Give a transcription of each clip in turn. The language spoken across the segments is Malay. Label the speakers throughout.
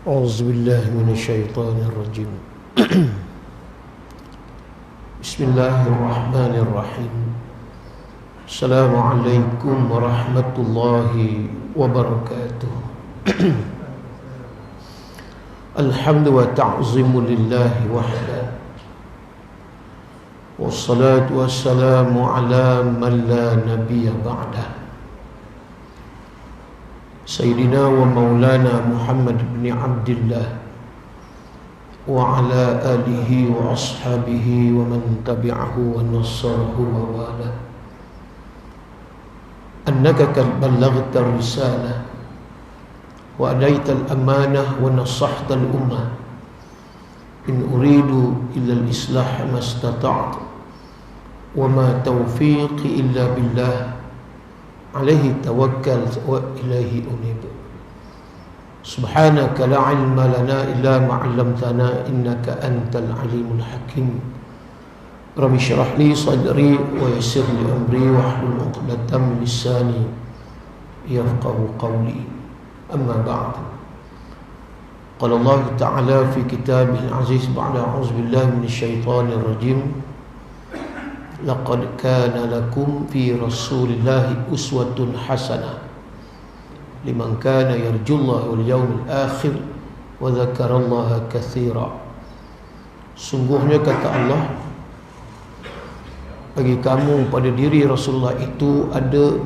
Speaker 1: أعوذ بالله من الشيطان الرجيم. بسم الله الرحمن الرحيم. السلام عليكم ورحمة الله وبركاته. الحمد والتعظيم لله وحده، والصلاة والسلام على من لا نبي بعده، سيدنا ومولانا محمد بن عبد الله وعلى آله وأصحابه ومن تبعه ونصره ووالاه. أنك قد بلغت الرسالة وأديت الأمانة ونصحت الأمة. إن أريد إلا الإصلاح ما استطعت وما توفيقي إلا بالله، عليه توكلت وإليه أنيب. سبحانك لا علم لنا إلا ما علمتنا إنك أنت العليم الحكيم. رب اشرح لي صدري ويسر لي أمري واحلل عقدة من لساني يفقهوا قولي. أما بعد، قال الله تعالى في كتابه العزيز بعد أعوذ بالله من الشيطان الرجيم: لقد كان لكم في رسول الله أسوة حسنة لمن كان يرجو الله واليوم الآخر وذكر الله كثيرا. Sungguhnya kata Allah, bagi kamu pada diri Rasulullah itu ada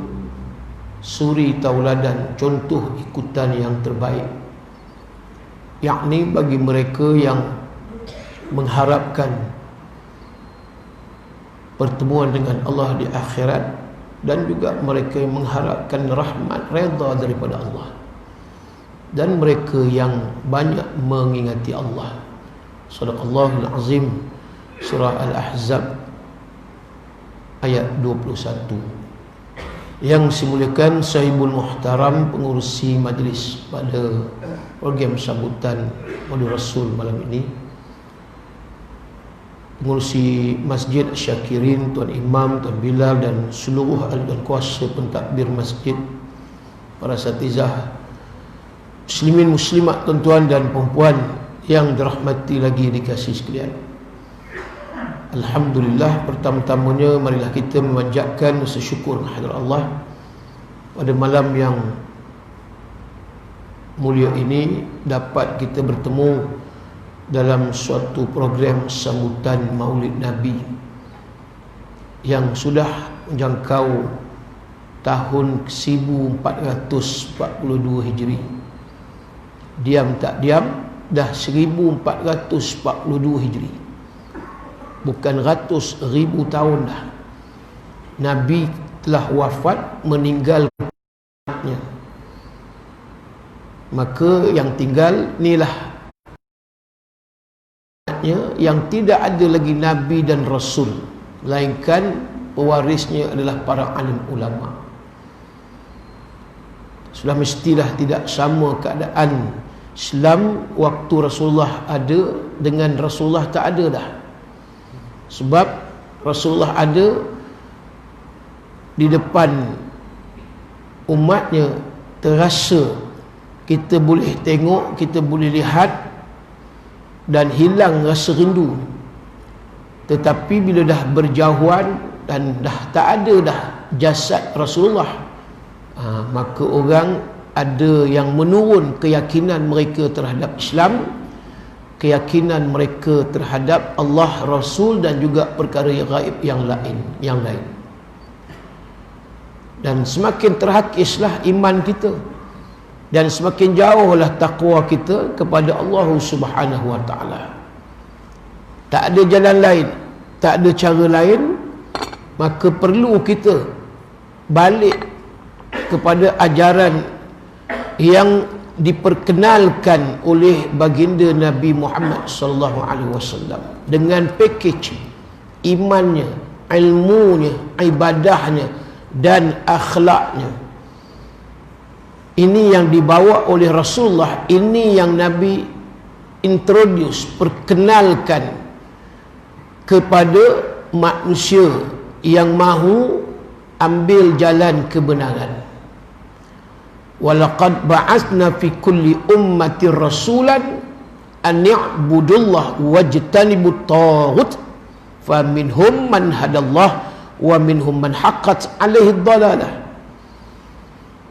Speaker 1: suri tauladan, contoh ikutan yang terbaik, yakni bagi mereka yang mengharapkan pertemuan dengan Allah di akhirat, dan juga mereka yang mengharapkan rahmat, redha daripada Allah, dan mereka yang banyak mengingati Allah. Shadaqallahul Azim. Surah Al-Ahzab ayat 21. Yang dimuliakan Sahibul Muhtaram, pengurusi majlis pada program sambutan Maulid Rasul malam ini, pengurusi Masjid Syakirin, Tuan Imam, Tuan Bilal, dan seluruh ahli dan kuasa pentadbir masjid, para asatizah, muslimin muslimat, tuan-tuan dan perempuan yang dirahmati lagi dikasihi sekalian. Alhamdulillah, pertama-tamanya marilah kita memanjatkan rasa syukur kehadirat Allah pada malam yang mulia ini, dapat kita bertemu dalam suatu program sambutan Maulid Nabi yang sudah menjangkau tahun 1442 Hijri. Diam tak diam dah 1442 Hijri. Bukan ratus ribu tahun dah Nabi telah wafat, meninggalnya. Maka yang tinggal inilah yang tidak ada lagi Nabi dan Rasul, melainkan pewarisnya adalah para alim ulama. Sudah mestilah tidak sama keadaan Islam waktu Rasulullah ada dengan Rasulullah tak ada dah. Sebab Rasulullah ada di depan umatnya, terasa, kita boleh tengok, kita boleh lihat, dan hilang rasa rindu. Tetapi bila dah berjauhan dan dah tak ada dah jasad Rasulullah, maka orang ada yang menurun keyakinan mereka terhadap Islam, keyakinan mereka terhadap Allah, Rasul, dan juga perkara yang gaib yang lain. Dan semakin terhakislah iman kita, dan semakin jauhlah takwa kita kepada Allah Subhanahu wa ta'ala. Tak ada jalan lain, tak ada cara lain, maka perlu kita balik kepada ajaran yang diperkenalkan oleh baginda Nabi Muhammad sallallahu alaihi wasallam dengan pakej imannya, ilmunya, ibadahnya, dan akhlaknya. Ini yang dibawa oleh Rasulullah, ini yang Nabi introduce, perkenalkan kepada manusia yang mahu ambil jalan kebenaran. walaqad ba'atsna fi kulli ummatin rasulan an ya'budullah wajtanibut taghut faminhum man hadallah wa minhum man haqqat alaihi dhalalah.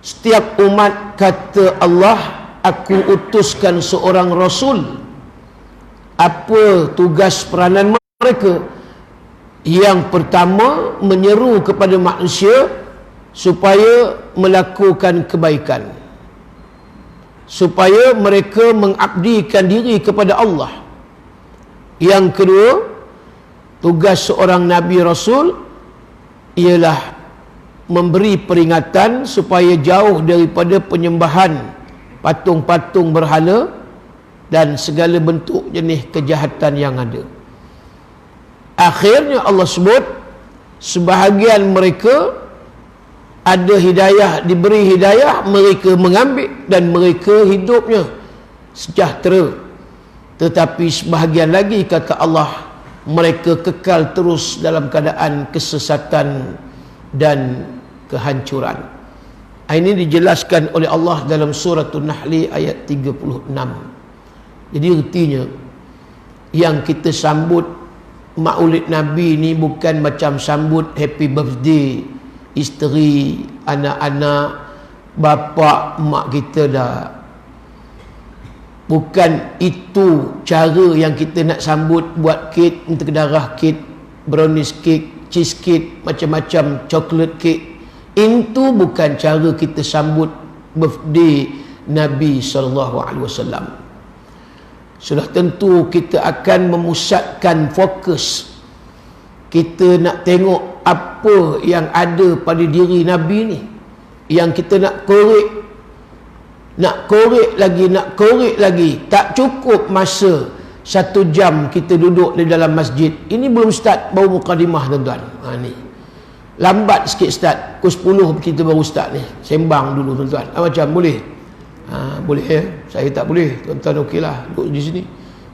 Speaker 1: Setiap umat, kata Allah, aku utuskan seorang rasul. Apa tugas peranan mereka? Yang pertama, menyeru kepada manusia supaya melakukan kebaikan, supaya mereka mengabdikan diri kepada Allah. Yang kedua, tugas seorang Nabi Rasul ialah memberi peringatan supaya jauh daripada penyembahan patung-patung berhala dan segala bentuk jenis kejahatan yang ada. Akhirnya Allah sebut sebahagian mereka ada hidayah, diberi hidayah, mereka mengambil dan mereka hidupnya sejahtera. Tetapi sebahagian lagi, kata Allah, mereka kekal terus dalam keadaan kesesatan dan kehancuran. Ini dijelaskan oleh Allah dalam surah An-Nahl ayat 36. Jadi artinya, yang kita sambut Maulid Nabi ni bukan macam sambut happy birthday isteri, anak-anak, bapa, mak kita dah. Bukan itu cara yang kita nak sambut, buat kek, untuk darah kek, brownies kek, cheese cake, macam-macam, chocolate cake. Itu bukan cara kita sambut birthday Nabi SAW. Sudah tentu kita akan memusatkan fokus. Kita nak tengok apa yang ada pada diri Nabi ni, yang kita nak korek. Nak korek lagi. Tak cukup masa 1 jam kita duduk di dalam masjid. Ini belum start, baru mukadimah, tuan-tuan. Ni lambat sikit start. Pukul 10 kita baru start ni. Sembang dulu, tuan-tuan. Macam boleh? Boleh ya? Saya tak boleh. Tuan-tuan okeylah duduk di sini.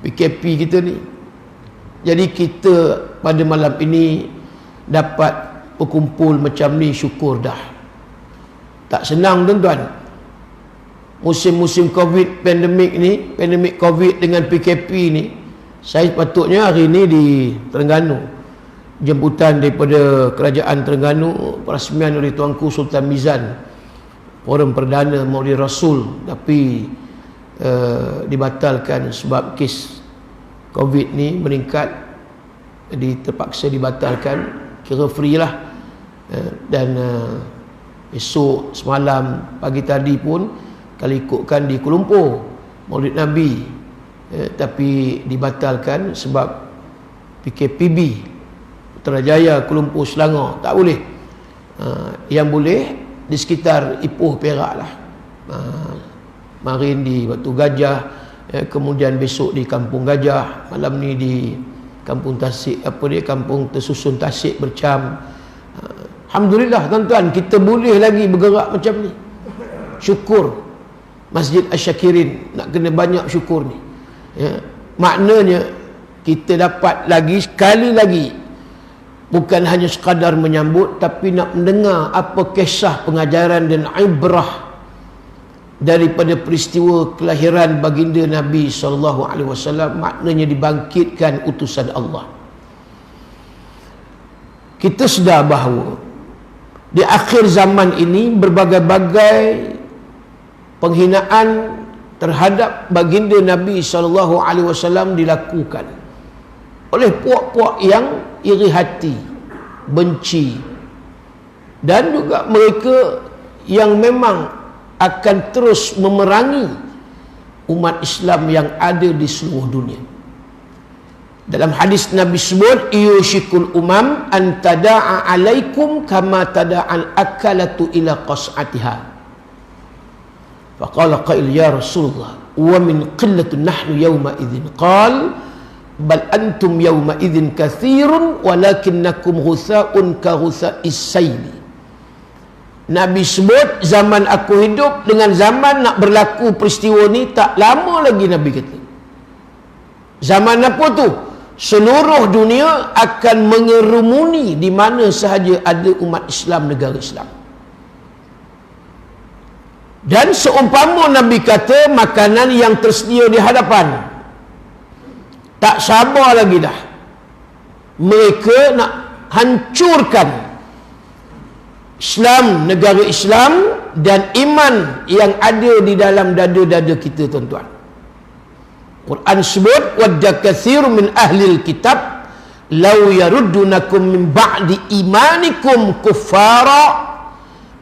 Speaker 1: PKP kita ni. Jadi kita pada malam ini dapat berkumpul macam ni, syukur dah. Tak senang, tuan-tuan. Musim-musim COVID, pandemik ni, pandemik COVID dengan PKP ni, saya sepatutnya hari ni di Terengganu. Jemputan daripada Kerajaan Terengganu, perasmian oleh Tuanku Sultan Mizan, forum perdana Maulid Rasul, tapi dibatalkan sebab kes COVID ni meningkat. Jadi terpaksa dibatalkan, kira free lah. Dan esok semalam, pagi tadi pun kalau ikutkan di Kuala Lumpur Maulid Nabi, tapi dibatalkan sebab PKPB Putrajaya, Kuala Lumpur, Selangor tak boleh. Yang boleh di sekitar Ipoh, Perak lah. Marin di Batu Gajah, kemudian besok di Kampung Gajah, malam ni di Kampung Tasik, Kampung Tersusun Tasik Bercam. Alhamdulillah, tuan-tuan, kita boleh lagi bergerak macam ni. Syukur. Masjid Asy-Syakirin nak kena banyak syukur ni. Maknanya kita dapat lagi, sekali lagi, bukan hanya sekadar menyambut, tapi nak mendengar apa kisah pengajaran dan ibrah daripada peristiwa kelahiran baginda Nabi SAW. Maknanya dibangkitkan utusan Allah. Kita sedar bahawa di akhir zaman ini berbagai-bagai penghinaan terhadap baginda Nabi SAW dilakukan oleh puak-puak yang iri hati, benci, dan juga mereka yang memang akan terus memerangi umat Islam yang ada di seluruh dunia. Dalam hadis Nabi sebut, yushikul umam an tada'a alaikum kama tada'al akalatu ila qas'atiha. Faqala qail ya Rasulullah wa min qillatin nahnu yawma idzin. Qal bal antum yawma idzin katsirun walakinnakum ghusaa'un ka ghusaa'is sayli. Nabi sebut zaman aku hidup dengan zaman nak berlaku peristiwa ni tak lama lagi. Nabi kata, zaman apa tu? Seluruh dunia akan mengerumuni di mana sahaja ada umat Islam, negara Islam. Dan seumpama Nabi kata makanan yang tersedia di hadapan, tak sabar lagi dah mereka nak hancurkan Islam, negara Islam dan iman yang ada di dalam dada-dada kita, tuan-tuan. Quran sebut wadda katsirun min ahlil kitab law yaruddunakum min ba'di imanikum kuffara.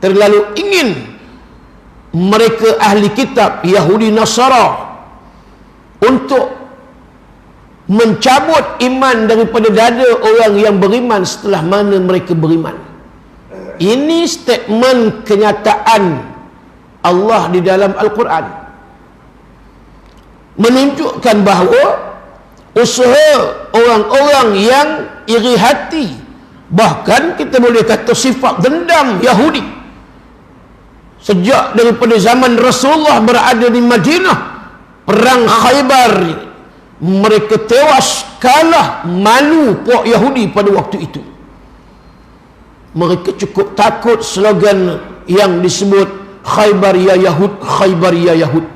Speaker 1: Terlalu ingin mereka ahli kitab Yahudi Nasara untuk mencabut iman daripada dada orang yang beriman setelah mana mereka beriman. Ini statement kenyataan Allah di dalam Al-Quran, menunjukkan bahawa usaha orang-orang yang iri hati, bahkan kita boleh kata sifat dendam Yahudi, sejak daripada zaman Rasulullah berada di Madinah, perang Khaybar, mereka tewas kalah malu puak Yahudi pada waktu itu. Mereka cukup takut slogan yang disebut Khaybar ya Yahud, Khaybar ya Yahud.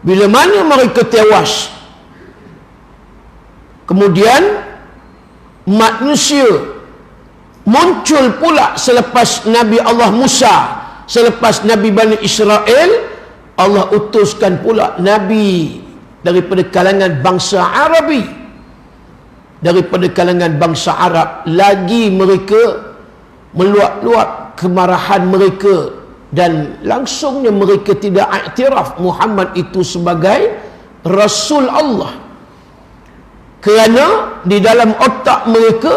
Speaker 1: Bila mana mereka tewas, kemudian manusia muncul pula selepas Nabi Allah Musa, selepas Nabi Bani Israel, Allah utuskan pula Nabi daripada kalangan bangsa Arabi, daripada kalangan bangsa Arab. Lagi mereka meluap-luap kemarahan mereka dan langsungnya mereka tidak iktiraf Muhammad itu sebagai Rasul Allah, kerana di dalam otak mereka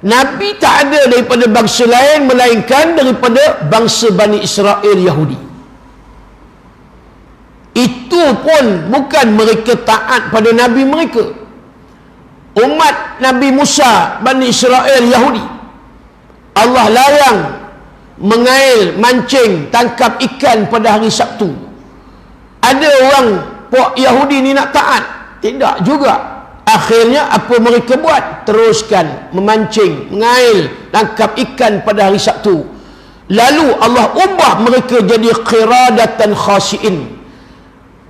Speaker 1: Nabi tak ada daripada bangsa lain melainkan daripada bangsa Bani Israel Yahudi. Itu pun bukan mereka taat pada Nabi mereka. Umat Nabi Musa, Bani Israel Yahudi, Allah larang mengail, mancing, tangkap ikan pada hari Sabtu. Ada orang puak Yahudi ni nak taat? Tidak juga. Akhirnya apa mereka buat? Teruskan memancing, mengail, tangkap ikan pada hari Sabtu. Lalu Allah ubah mereka jadi qiradatan khasi'in.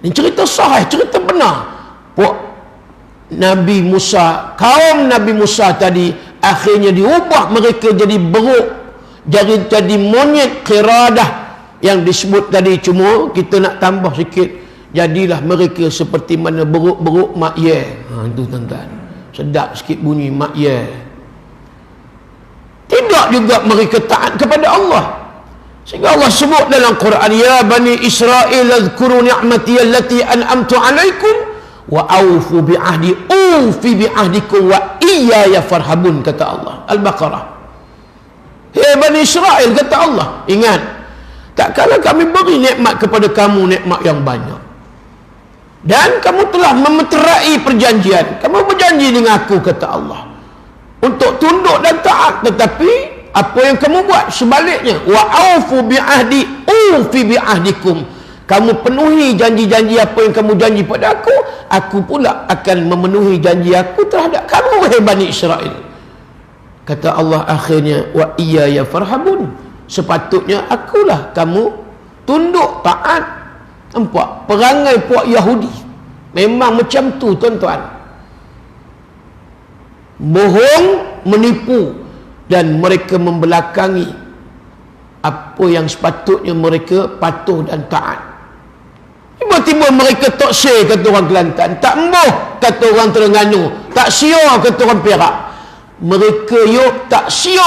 Speaker 1: Ini cerita sahih, cerita benar. Puak Nabi Musa, kaum Nabi Musa tadi, akhirnya diubah mereka jadi beruk, jadi monyet qiradah yang disebut tadi. Cuma kita nak tambah sikit, jadilah mereka seperti mana beruk-beruk mak ye. Itu tuan-tuan, sedap sikit bunyi mak ye. Tidak juga mereka taat kepada Allah, sehingga Allah sebut dalam Quran, ya Bani Israel azkuru ni'mati allati an'amtu alaikum wa awfu bi'ahdi ufi bi'ahdikum wa iyaya farhabun, kata Allah. Al-Baqarah. Hei Bani Israel, kata Allah, ingat, tak kala kami beri nikmat kepada kamu, nikmat yang banyak, dan kamu telah memeterai perjanjian, kamu berjanji dengan aku, kata Allah, untuk tunduk dan taat, tetapi apa yang kamu buat sebaliknya. Wa aufu bi'ahdi ufi bi'ahdikum, kamu penuhi janji-janji apa yang kamu janji pada aku pula akan memenuhi janji aku terhadap kamu, wahai Bani Israel. Kata Allah akhirnya, wa iyaya farhabun, sepatutnya akulah kamu tunduk taat. Nampak perangai puak Yahudi memang macam tu, tuan-tuan. Bohong, menipu, dan mereka membelakangi apa yang sepatutnya mereka patuh dan taat. Tiba-tiba mereka tak say, kata orang Kelantan, tak embuh, kata orang Terengganu, tak sia, kata orang Perak. Mereka yuk tak sia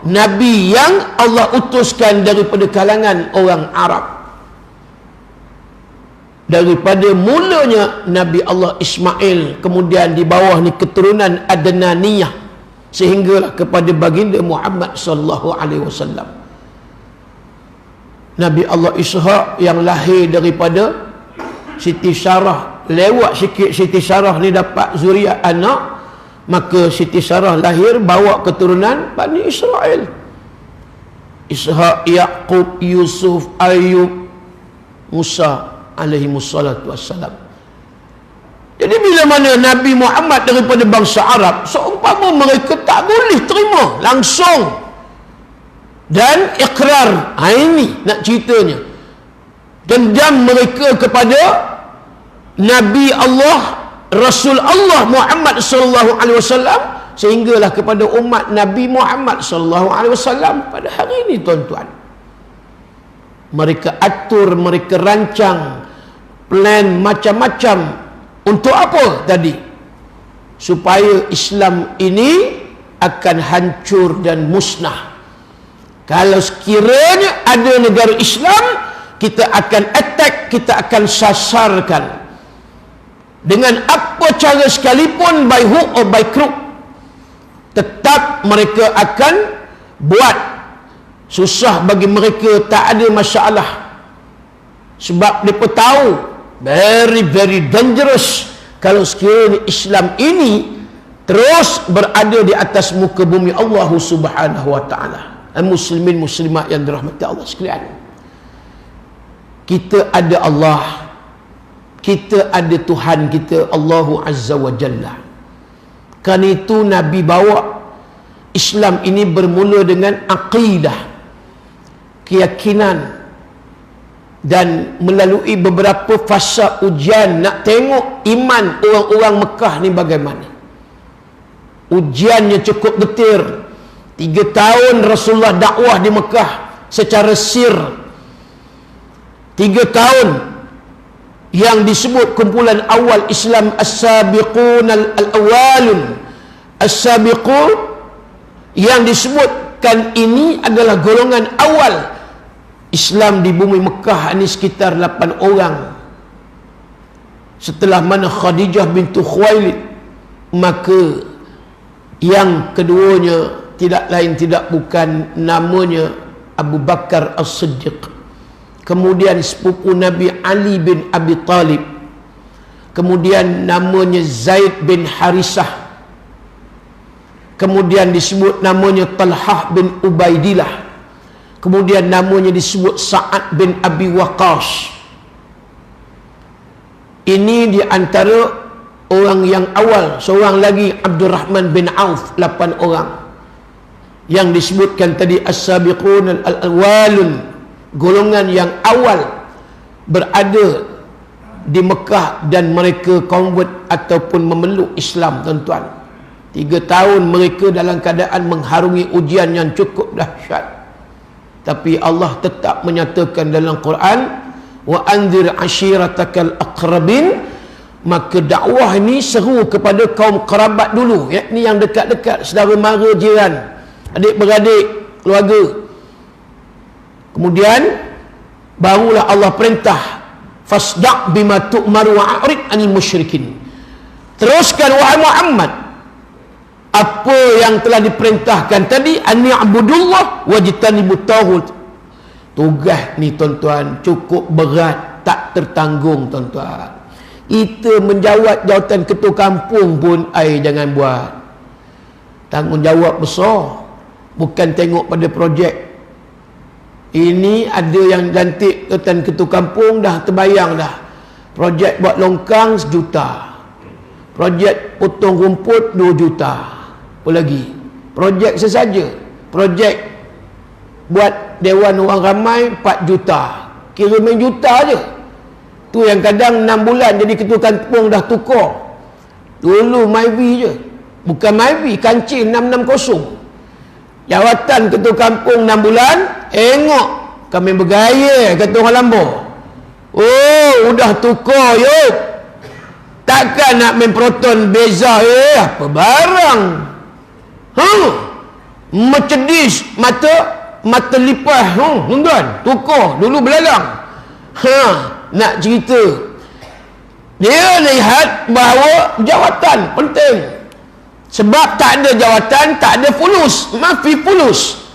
Speaker 1: Nabi yang Allah utuskan daripada kalangan orang Arab. Daripada mulanya Nabi Allah Ismail, kemudian di bawah ni keturunan Adnaniyah, sehinggalah kepada baginda Muhammad sallallahu alaihi wasallam. Nabi Allah Ishaq yang lahir daripada Siti Sarah, lewat sikit Siti Sarah ni dapat zuriat anak, maka Siti Sarah lahir bawa keturunan Bani Israel. Ishaq, Yaqub, Yusuf, Ayub, Musa alaihi wassalatu wassalam. Jadi bila mana Nabi Muhammad daripada bangsa Arab, seumpama mereka tak boleh terima langsung dan ikrar. Ini nak ceritanya, dendam mereka kepada Nabi Allah, Rasul Allah Muhammad sallallahu alaihi wasallam, sehinggalah kepada umat Nabi Muhammad sallallahu alaihi wasallam pada hari ini, tuan-tuan. Mereka atur, mereka rancang plan macam-macam. Untuk apa tadi? Supaya Islam ini akan hancur dan musnah. Kalau sekiranya ada negara Islam, kita akan attack, kita akan sasarkan dengan apa cara sekalipun, by hook or by crook. Tetap mereka akan buat. Susah bagi mereka, tak ada masalah. Sebab mereka tahu very very dangerous kalau sekiranya Islam ini terus berada di atas muka bumi Allah Subhanahu wa taala. Muslimin muslimat yang dirahmati Allah sekalian, kita ada Allah, kita ada Tuhan kita, Allahu Azza wa Jalla. Kerana itu Nabi bawa Islam ini bermula dengan aqidah, keyakinan, dan melalui beberapa fasa ujian nak tengok iman orang-orang Mekah ni bagaimana. Ujiannya cukup getir. 3 tahun Rasulullah dakwah di Mekah secara sir. 3 tahun yang disebut kumpulan awal Islam, as-sabiqun al-awwalun. As-sabiqun yang disebutkan ini adalah golongan awal Islam di bumi Mekah ini, sekitar 8 orang. Setelah mana Khadijah bintu Khuwailid, maka yang keduanya tidak lain tidak bukan, namanya Abu Bakar As-Siddiq. Kemudian sepupu Nabi Ali bin Abi Talib. Kemudian namanya Zaid bin Harisah. Kemudian disebut namanya Talhah bin Ubaidillah. Kemudian namanya disebut Sa'ad bin Abi Waqqas. Ini di antara orang yang awal. Seorang lagi Abdurrahman bin Auf, 8 orang yang disebutkan tadi, as-sabiqun al-awwalun, golongan yang awal berada di Mekah dan mereka convert ataupun memeluk Islam, tuan-tuan. 3 tahun mereka dalam keadaan mengharungi ujian yang cukup dahsyat. Tapi Allah tetap menyatakan dalam Quran, wa anzir ashiratakal aqrabin. Maka dakwah ini seru kepada kaum kerabat dulu, yakni yang dekat-dekat, saudara mara, jiran, adik-beradik, keluarga. Kemudian barulah Allah perintah, fasda' bima tu'mar wa a'rid 'anil musyrikin. Teruskan wahai Muhammad apa yang telah diperintahkan tadi, an ya'budullah wajtanibut taghut. Tugas ni, tuan-tuan, cukup berat, tak tertanggung, tuan-tuan. Kita menjawab jawatan ketua kampung pun, jangan buat. Tanggungjawab besar. Bukan tengok pada projek. Ini ada yang lantik tuan ketua kampung, dah terbayang dah. Projek buat longkang 1 juta. Projek potong rumput 2 juta. Apa lagi? Projek sesaja. Projek buat dewan orang ramai 4 juta. Kira main juta je. Tu yang kadang 6 bulan jadi ketua kampung dah tukar. Dulu Myvi je. Bukan Myvi, kancil 660. Jawatan ketua kampung 6 bulan, tengok kami bergaya, kata orang Lambur. Oh, udah tukar yuk. Takkan nak main proton beza, apa barang. Mercedis, mata lipas, tuan, tukar, dulu belalang. Nak cerita, dia lihat bahawa jawatan penting. Sebab tak ada jawatan, tak ada fulus, mafi fulus.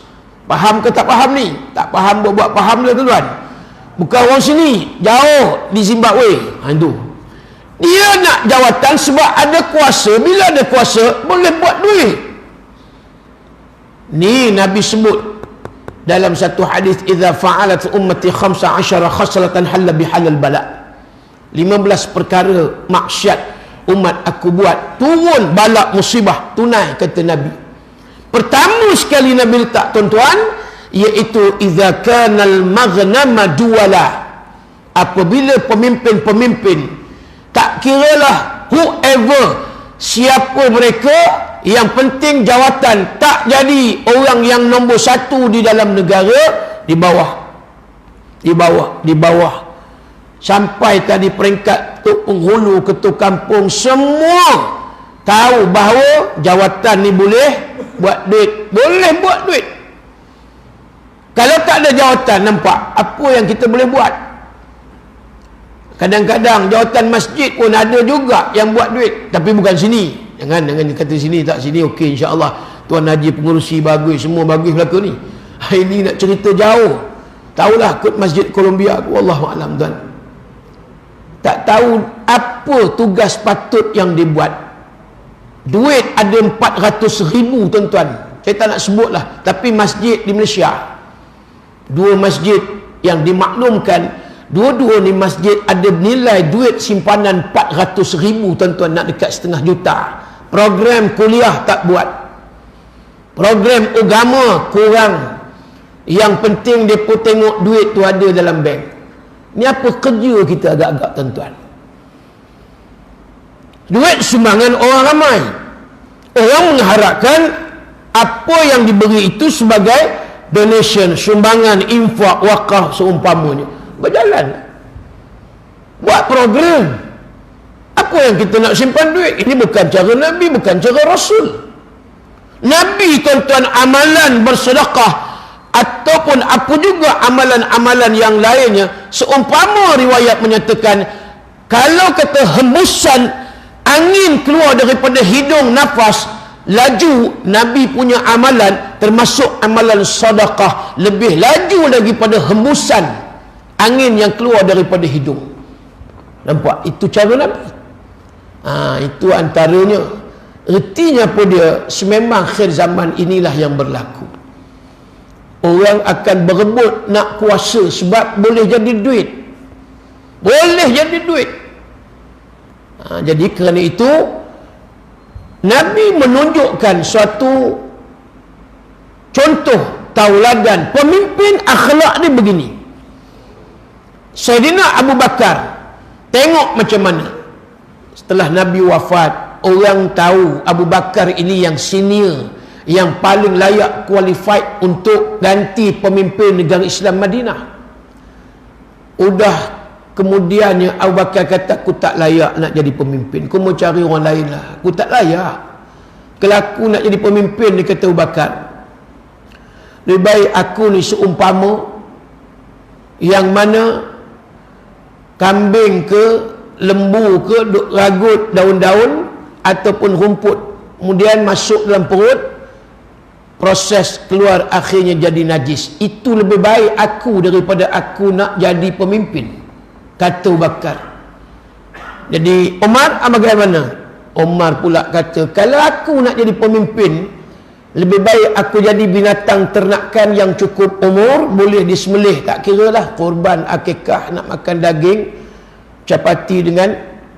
Speaker 1: Faham ke tak faham ni? Tak faham, buat faham lah, tuan. Bukan orang sini, jauh di Zimbabwe. Itu dia nak jawatan sebab ada kuasa. Bila ada kuasa, boleh buat duit. Ni Nabi sebut dalam satu hadis, idza fa'alat ummati 15 khaslatan halla bihalal bala. 15 perkara maksiat umat aku buat, turun balak musibah, tunai, kata Nabi. Pertama sekali Nabi letak, tuan-tuan, iaitu idza kanal maghnama duwala, apabila pemimpin-pemimpin, tak kiralah whoever, siapa mereka, yang penting jawatan, tak jadi orang yang nombor satu di dalam negara, di bawah sampai tadi peringkat ketua penghulu, ketua kampung, semua tahu bahawa jawatan ni boleh buat duit, boleh buat duit. Kalau tak ada jawatan, nampak apa yang kita boleh buat. Kadang-kadang jawatan masjid pun ada juga yang buat duit, tapi bukan sini. Jangan kata sini, tak sini okey, insya-Allah Tuan Haji pengurusi bagus, semua bagus belaka ni. Ini nak cerita jauh. Tahulah kot Masjid Columbia, wallahu alam tuan. Tak tahu apa tugas patut yang dibuat. Duit ada 400,000 tuan-tuan. Saya tak nak sebutlah, tapi masjid di Malaysia, dua masjid yang dimaklumkan, dua-dua ni masjid ada nilai duit simpanan 400,000 tuan-tuan, nak dekat setengah juta. Program kuliah tak buat, program agama kurang. Yang penting mereka tengok duit tu ada dalam bank. Ni apa kerja kita agak-agak tuan-tuan? Duit sumbangan orang ramai. Orang mengharapkan apa yang diberi itu sebagai donation, sumbangan, infak, wakaf seumpamanya. Berjalan. Buat program. Apa yang kita nak simpan duit? Ini bukan cara Nabi, bukan cara Rasul. Nabi tuan-tuan, amalan bersedekah ataupun apa juga amalan-amalan yang lainnya, seumpama riwayat menyatakan, kalau kata hembusan angin keluar daripada hidung nafas, laju, Nabi punya amalan termasuk amalan sedekah lebih laju daripada hembusan angin yang keluar daripada hidung. Nampak? Itu cara Nabi. Itu antaranya. Ertinya apa dia? Sememang akhir zaman inilah yang berlaku. Orang akan berebut nak kuasa sebab boleh jadi duit. Boleh jadi duit. Jadi kerana itu, Nabi menunjukkan suatu contoh tauladan pemimpin akhlak dia begini. Sayyidina Abu Bakar, tengok macam mana setelah Nabi wafat, orang tahu Abu Bakar ini yang senior, yang paling layak qualified untuk ganti pemimpin negara Islam Madinah. Udah kemudiannya Abu Bakar kata, aku tak layak nak jadi pemimpin, aku mau cari orang lain lah, aku tak layak. Kalau aku nak jadi pemimpin, dia kata Abu Bakar, lebih baik aku ni seumpama yang mana kambing ke lembu ke duk ragut daun-daun ataupun rumput, kemudian masuk dalam perut, proses keluar akhirnya jadi najis. Itu lebih baik aku daripada aku nak jadi pemimpin, kata Abu Bakar. Jadi Umar bagaimana? Umar pula kata, kalau aku nak jadi pemimpin, lebih baik aku jadi binatang ternakan yang cukup umur, boleh disembelih, tak kira lah korban akikah, nak makan daging capati dengan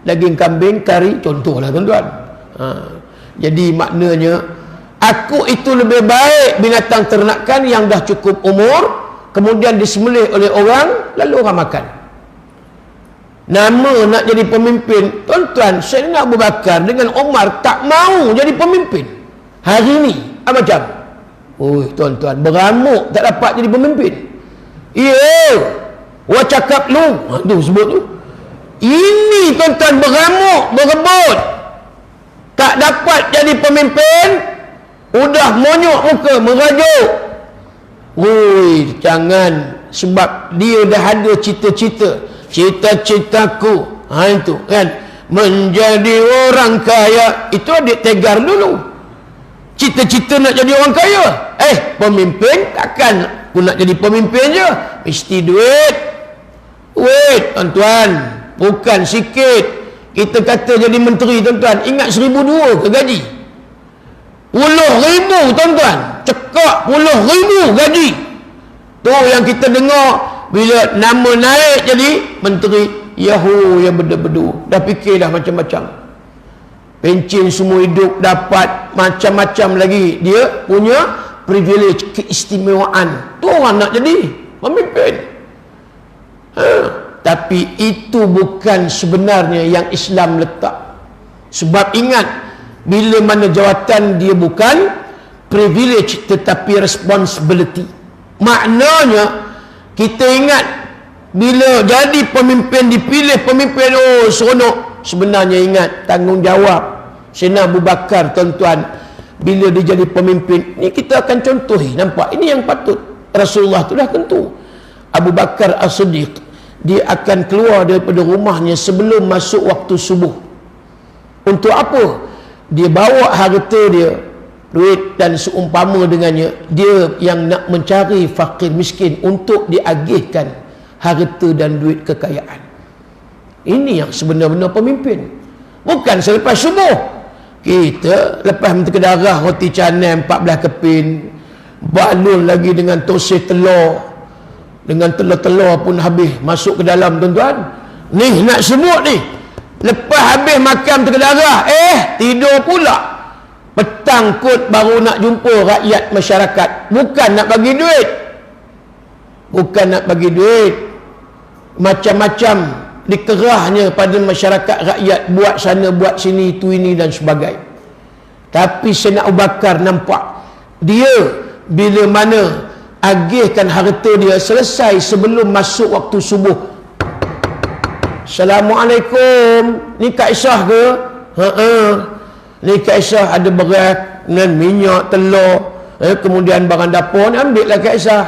Speaker 1: daging kambing kari, contohlah tuan-tuan. Jadi maknanya, aku itu lebih baik binatang ternakan yang dah cukup umur, kemudian disembelih oleh orang, lalu orang makan. Nama nak jadi pemimpin, tuan-tuan, Sayyidina Abu Bakar dengan Umar tak mau jadi pemimpin hari ni. Macam, tuan-tuan, beramuk tak dapat jadi pemimpin. Wah cakap lu, tu sebut tu. Ini tuan-tuan beramuk, berebut, tak dapat jadi pemimpin, udah monyok muka, merajuk. Jangan, sebab dia dah ada cita-cita. Cita-citaku, itu kan, menjadi orang kaya. Itu adik tegar dulu. Cita-cita nak jadi orang kaya. Pemimpin takkan aku nak jadi pemimpin je, mesti duit. Tuan-tuan, bukan sikit. Kita kata jadi menteri, tuan-tuan, ingat 1,200 ke gaji? 10,000 tuan-tuan, cekak 10,000 gaji. Tu yang kita dengar bila nama naik jadi menteri, Yahoo yang bedu-bedu, dah fikir dah macam-macam. Pencen semua hidup dapat, macam-macam lagi dia punya privilege, keistimewaan. Tu orang nak jadi pemimpin. Tapi itu bukan sebenarnya yang Islam letak. Sebab ingat, bila mana jawatan dia bukan privilege tetapi responsibility. Maknanya kita ingat bila jadi pemimpin, dipilih pemimpin, oh seronok. Sebenarnya ingat tanggungjawab. Sayyidina Abu Bakar, tuan-tuan, bila dia jadi pemimpin, ni kita akan contohi, nampak ini yang patut. Rasulullah tu dah tentu. Abu Bakar As-Siddiq, dia akan keluar daripada rumahnya sebelum masuk waktu subuh. Untuk apa? Dia bawa harta dia, duit dan seumpama dengannya, dia yang nak mencari fakir miskin untuk diagihkan harta dan duit kekayaan. Ini yang sebenar-benar pemimpin. Bukan selepas subuh kita lepas menteri darah, roti canai 14 keping, balul lagi dengan tosih telur, dengan telur-telur pun habis masuk ke dalam, tuan-tuan. Ni nak semut ni, lepas habis makan menteri darah, tidur pula. Petang kot baru nak jumpa rakyat masyarakat. Bukan nak bagi duit, bukan nak bagi duit, macam-macam dikerahnya pada masyarakat rakyat, buat sana buat sini, itu ini dan sebagainya. Tapi Sayyidina Abu Bakar nampak, dia bila mana agihkan harta dia selesai sebelum masuk waktu subuh. Assalamualaikum, ni Kak Aisyah ke? Ni Kak Aisyah ada beras dengan minyak, telur, kemudian barang dapur ni, ambil lah Kak Aisyah.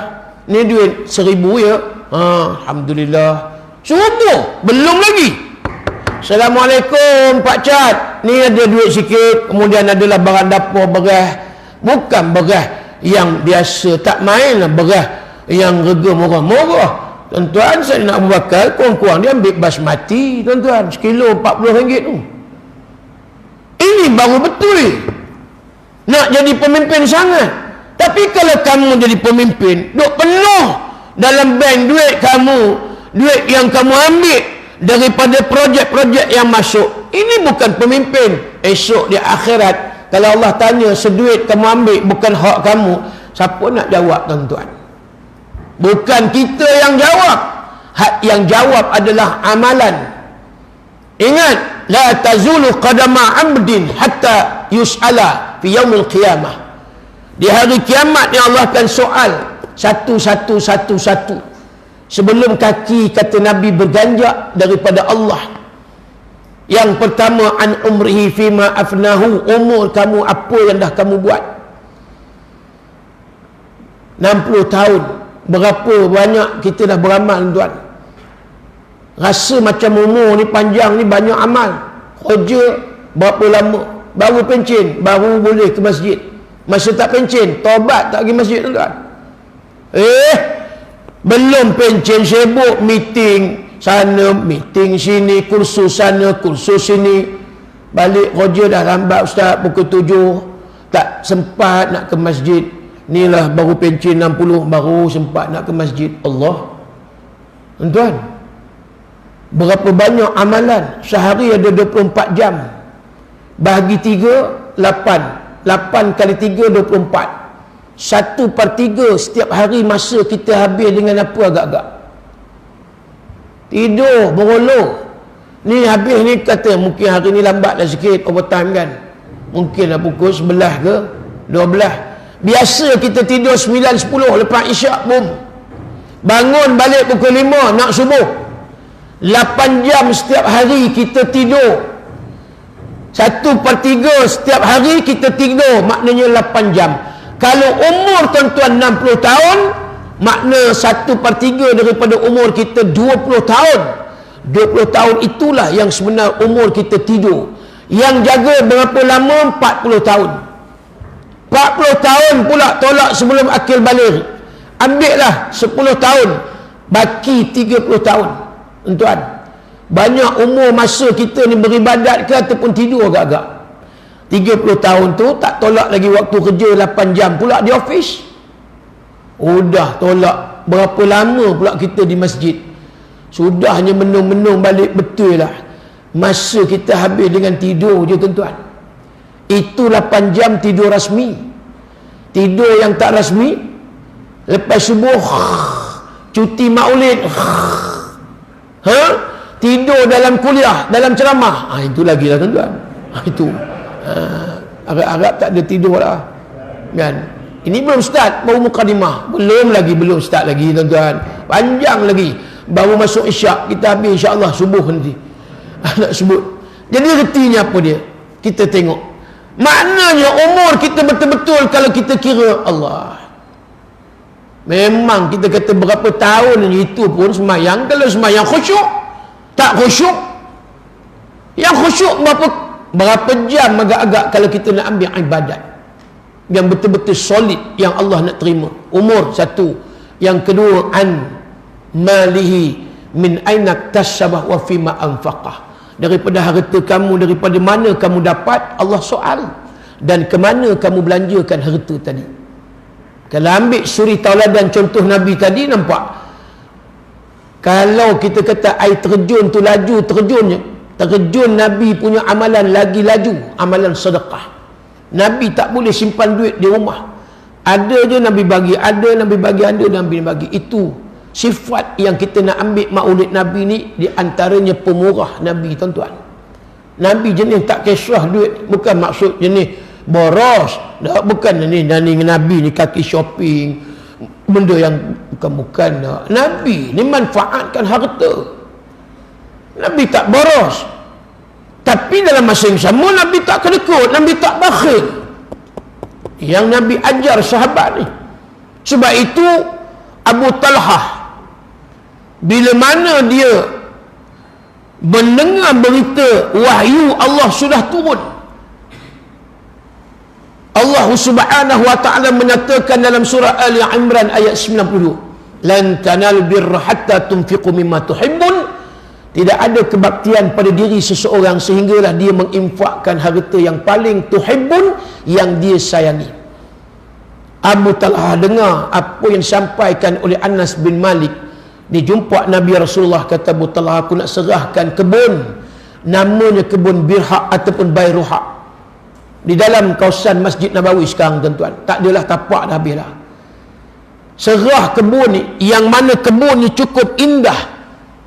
Speaker 1: Ni duit 1,000 ya. Alhamdulillah. Subuh belum lagi. Assalamualaikum Pak Cat, ni ada duit sikit, kemudian adalah barang dapur, beras. Bukan beras yang biasa, tak main lah beras yang rega murah-murah. Tuan-tuan, Sayyidina Abu Bakar kurang-kurang dia ambil basmati, tuan-tuan, sekilo RM40 tu. Ini baru betul nak jadi pemimpin sangat. Tapi kalau kamu jadi pemimpin, duk penuh dalam bank duit kamu, duit yang kamu ambil daripada projek-projek yang masuk, ini bukan pemimpin. Esok di akhirat kalau Allah tanya, seduit kamu ambil bukan hak kamu, siapa nak jawab, tuan-tuan? Bukan kita yang jawab. Hak yang jawab adalah amalan. Ingat, la tazulu qadama 'abdin hatta yus'ala fi yaumil qiyamah. Di hari kiamat ni Allah akan soal satu. Sebelum kaki, kata Nabi, berganjak daripada Allah. Yang pertama, an umrihi fima afnahu, umur kamu apa yang dah kamu buat. 60 tahun, berapa banyak kita dah beramal, tuan. Rasa macam umur ni panjang ni banyak amal. Kerja berapa lama, baru pencen, baru boleh ke masjid. Masa tak pencen, taubat tak pergi masjid, tuan. Belum pencen sibuk meeting sana, meeting sini, kursus sana, kursus sini. Balik kerja dah lambat ustaz, pukul 7, tak sempat nak ke masjid. Inilah baru pencen 60, baru sempat nak ke masjid. Allah, tuan, berapa banyak amalan. Sehari ada 24 jam, bahagi 3, 8 kali 3, 24. 1/3 setiap hari masa kita habis dengan apa agak-agak? Tidur, berolor. Ni habis ni kata mungkin hari ni lambat lah sikit, overtime kan, mungkin lah pukul 11 ke 12. Biasa kita tidur 9-10, lepas isyak boom, bangun balik pukul 5 nak subuh. 8 jam setiap hari kita tidur. 1/3 setiap hari kita tidur, maknanya 8 jam. Kalau umur tuan-tuan 60 tahun, makna 1/3 daripada umur kita 20 tahun. 20 tahun itulah yang sebenar umur kita tidur. Yang jaga berapa lama? 40 tahun. 40 tahun pula tolak sebelum akil baligh. Ambillah 10 tahun, baki 30 tahun. Tuan, banyak umur masa kita ni beribadat ke ataupun tidur agak-agak. 30 tahun tu tak tolak lagi waktu kerja 8 jam pula di office. Udah tolak berapa lama pula kita di masjid. Sudahnya menung-menung balik, betul lah masa kita habis dengan tidur je, tuan-tuan. Itu 8 jam tidur rasmi. tidur yang tak rasmi, lepas subuh cuti maulid, tidur dalam kuliah, dalam ceramah, itu lagi lah tuan-tuan. Itu Arab-Arab tak ada tidur lah kan. Ini belum start, baru mukadimah, belum start lagi tuan-tuan, panjang lagi, baru masuk isyak, kita habis insya-Allah subuh nanti nak sebut. Jadi retinya apa dia? Kita tengok maknanya umur kita betul-betul kalau kita kira Allah. Memang kita kata berapa tahun itu pun semayang, kalau semayang khusyuk, tak khusyuk. Yang khusyuk berapa jam agak-agak kalau kita nak ambil ibadat yang betul-betul solid, yang Allah nak terima. Umur satu. Yang kedua, an malihi min aina tasabah wa fima anfaqah. Daripada harta kamu, daripada mana kamu dapat, Allah soal, dan ke mana kamu belanjakan harta tadi. Kalau ambil suri tauladan contoh Nabi tadi, nampak kalau kita kata air terjun tu laju terjun Nabi punya amalan lagi laju, amalan sedekah. Nabi tak boleh simpan duit di rumah, ada je Nabi bagi, ada Nabi bagi. Itu sifat yang kita nak ambil maulid Nabi ni, di antaranya pemurah Nabi tuan-tuan. Nabi jenis tak kisah duit, bukan maksud jenis boros, bukan ni Nabi ni kaki shopping, benda yang bukan. Nabi ni manfaatkan harta. Nabi tak boros, tapi dalam masa yang sama Nabi tak kedekut, Nabi tak bakhil. Yang Nabi ajar sahabat ni. Sebab itu Abu Talhah, bila mana dia mendengar berita wahyu Allah sudah turun, Allah Subhanahu wa taala menyatakan dalam surah Ali Imran ayat 90, lan tanalul birra hatta tunfiqu mimma tuhibbun. Tidak ada kebaktian pada diri seseorang sehinggalah dia menginfakkan harta yang paling tuhibbun, yang dia sayangi. Abu Talhah dengar apa yang disampaikan oleh Anas bin Malik. Dia jumpa Nabi Rasulullah, kata Abu Talhah, aku nak serahkan kebun, namanya kebun Birhaq ataupun Bayruhaq, di dalam kawasan Masjid Nabawi sekarang tuan-tuan. Tak adalah tapak dah, habis lah. Serah kebun ni, yang mana kebun ni cukup indah.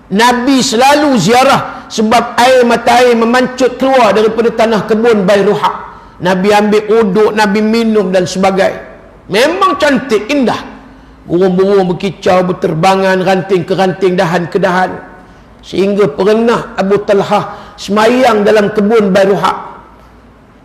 Speaker 1: Nabi selalu ziarah sebab air mata air memancut keluar daripada tanah kebun Bayruhaq. Nabi ambil uduk, Nabi minum dan sebagainya. Memang cantik, indah. Burung-burung berkicau, berterbangan, ranting ke ranting, dahan ke dahan. Sehingga pernah Abu Talhah semayang dalam kebun Bayruhaq.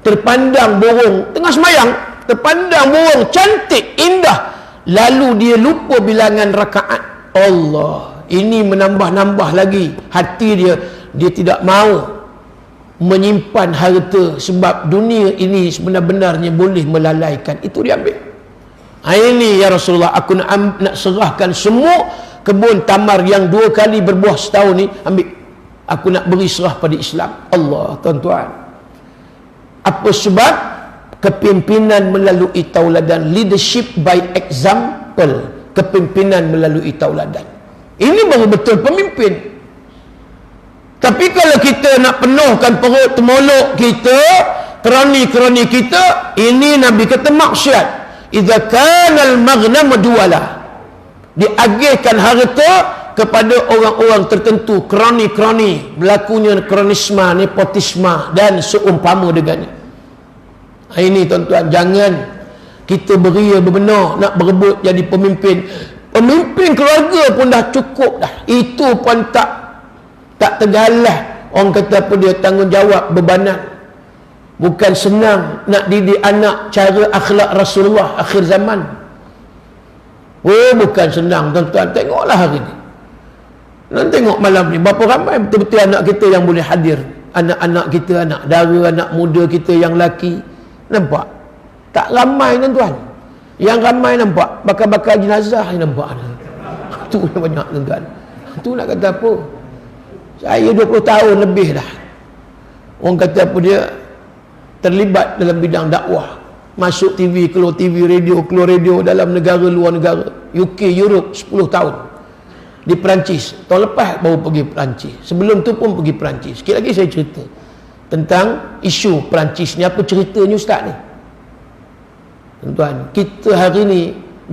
Speaker 1: Terpandang burung, tengah semayang, terpandang burung cantik, indah. Lalu dia lupa bilangan rakaat. Allah, ini menambah-nambah lagi hati dia. Dia tidak mahu menyimpan harta, sebab dunia ini sebenar-benarnya boleh melalaikan. Itu dia ambil. Ini ya Rasulullah, aku nak serahkan semua kebun tamar yang 2 kali berbuah setahun ni, ambil. Aku nak beri serah pada Islam. Allah tuan-tuan. Apa sebab? Kepimpinan melalui tauladan. Leadership by example. Kepimpinan melalui tauladan. Ini baru betul pemimpin. Tapi kalau kita nak penuhkan perut temolok kita, kroni-kroni kita, ini Nabi kata maksiat. Idza kana al-maghnam duwala, diagihkan harta kepada orang-orang tertentu, kroni-kroni, berlakunya kronisma, nepotisma dan seumpama dengannya. Ini tuan-tuan, jangan kita beria berbenar nak berebut jadi pemimpin. Pemimpin keluarga pun dah cukup dah. Itu pun tak tergalah. Orang kata apa dia, tanggungjawab, bebanan. Bukan senang nak didik anak cara akhlak Rasulullah akhir zaman. Oh, bukan senang tuan-tuan. Tengoklah hari ni. Dan tengok malam ni, berapa ramai betul-betul anak kita yang boleh hadir. Anak-anak kita, anak dara, anak muda kita yang laki. Nampak? Tak ramai tuan-tuan. Yang ramai nampak bakar-bakar jenazah yang nampak. Itu banyak tuan-tuan. Itu nak kata apa? Saya 20 tahun lebih dah. Orang kata apa dia, terlibat dalam bidang dakwah. Masuk TV, keluar TV, radio, keluar radio, dalam negara, luar negara. UK, Europe 10 tahun. Di Perancis. Tahun lepas baru pergi Perancis. Sebelum tu pun pergi Perancis. Sikit lagi saya cerita tentang isu Perancis ni. Apa ceritanya ustaz ni? Tuan, kita hari ni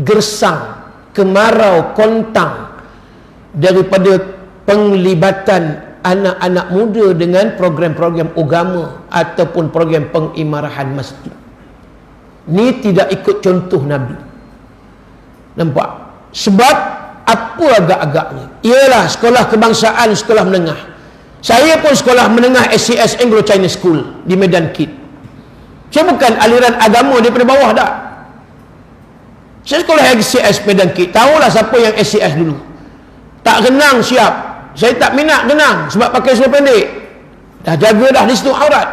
Speaker 1: gersang, kemarau, kontang daripada penglibatan anak-anak muda dengan program-program agama ataupun program pengimarahan masjid. Ni tidak ikut contoh Nabi. Nampak? Sebab apa agak-agaknya? Ialah sekolah kebangsaan, sekolah menengah. Saya pun sekolah menengah SCS Anglo China School di Medan Kid. Saya bukan aliran agama daripada bawah dah. Saya sekolah SCS Medan Kid. Tahulah siapa yang SCS dulu. Tak renang siap. Saya tak minat renang sebab pakai seluar pendek. Dah jaga dah di situ aurat.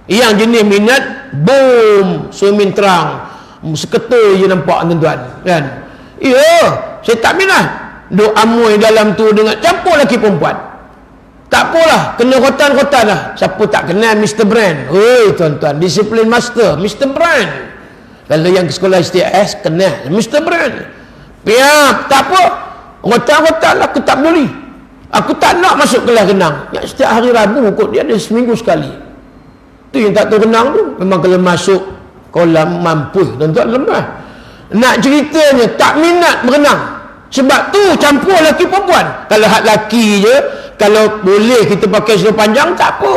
Speaker 1: Yang jenis minat boom, swimming terang, seketul je nampak tuan-tuan, kan? Ya, saya tak minat. Duk amui dalam tu dengan campur lelaki perempuan. Tak apalah, kena rotan-rotan lah. Siapa tak kenal Mr. Brand? Oi tuan-tuan, disiplin master Mr. Brand. Kalau yang ke sekolah STS kenal Mr. Brand. Piap, tak apa. Rotan-rotan lah, aku tak peduli. Aku tak nak masuk kelas renang. Yang setiap hari Rabu kot, dia ada seminggu sekali. Tu yang tak tahu renang tu, memang kalau masuk kolam mampu tuan-tuan lemah. Nak ceritanya tak minat berenang. Sebab tu campur lelaki perempuan. Kalau hak lelaki je, kalau boleh kita pakai seluar panjang, tak apa.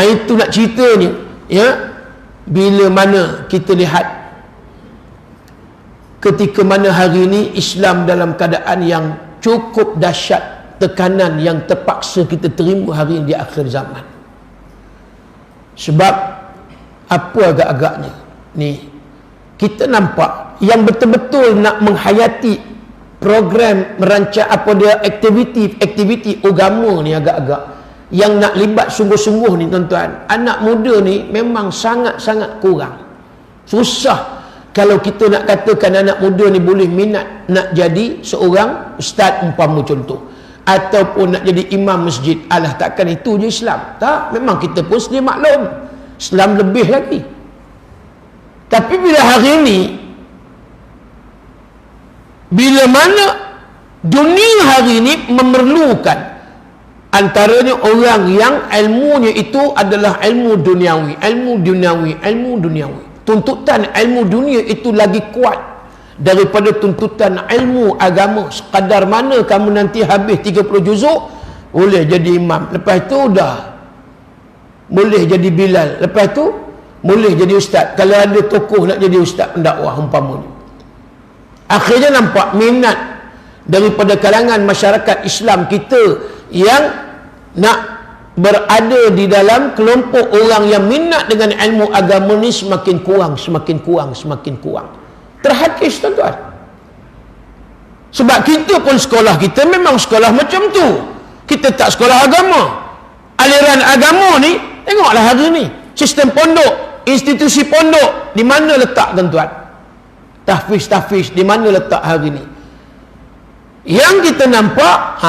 Speaker 1: Itu nak ceritanya. Ya, bila mana kita lihat ketika mana hari ini Islam dalam keadaan yang cukup dahsyat, tekanan yang terpaksa kita terima hari ini di akhir zaman. Sebab apa agak-agaknya ni, kita nampak yang betul-betul nak menghayati program merancang apa dia aktiviti agama ni, agak-agak yang nak libat sungguh-sungguh ni tuan-tuan, anak muda ni memang sangat-sangat kurang. Susah kalau kita nak katakan anak muda ni boleh minat nak jadi seorang ustaz umpama contoh, ataupun nak jadi imam masjid. Alah, takkan itu je Islam. Tak, memang kita pun sedia maklum Islam lebih lagi. Tapi bila hari ini, bila mana dunia hari ini memerlukan antaranya orang yang ilmunya itu adalah ilmu duniawi. Tuntutan ilmu dunia itu lagi kuat daripada tuntutan ilmu agama. Sekadar mana kamu nanti habis 30 juzuk boleh jadi imam, lepas tu dah boleh jadi Bilal, lepas tu boleh jadi ustaz. Kalau ada tokoh nak jadi ustaz pendakwah umpamanya, akhirnya nampak minat daripada kalangan masyarakat Islam kita yang nak berada di dalam kelompok orang yang minat dengan ilmu agama ni semakin kurang. Terhakis tuan-tuan. Sebab kita pun sekolah kita memang sekolah macam tu. Kita tak sekolah agama. Aliran agama ni, tengoklah hari ni. Sistem pondok, institusi pondok, di mana letak tuan-tuan? Tahfiz, di mana letak hari ni? Yang kita nampak,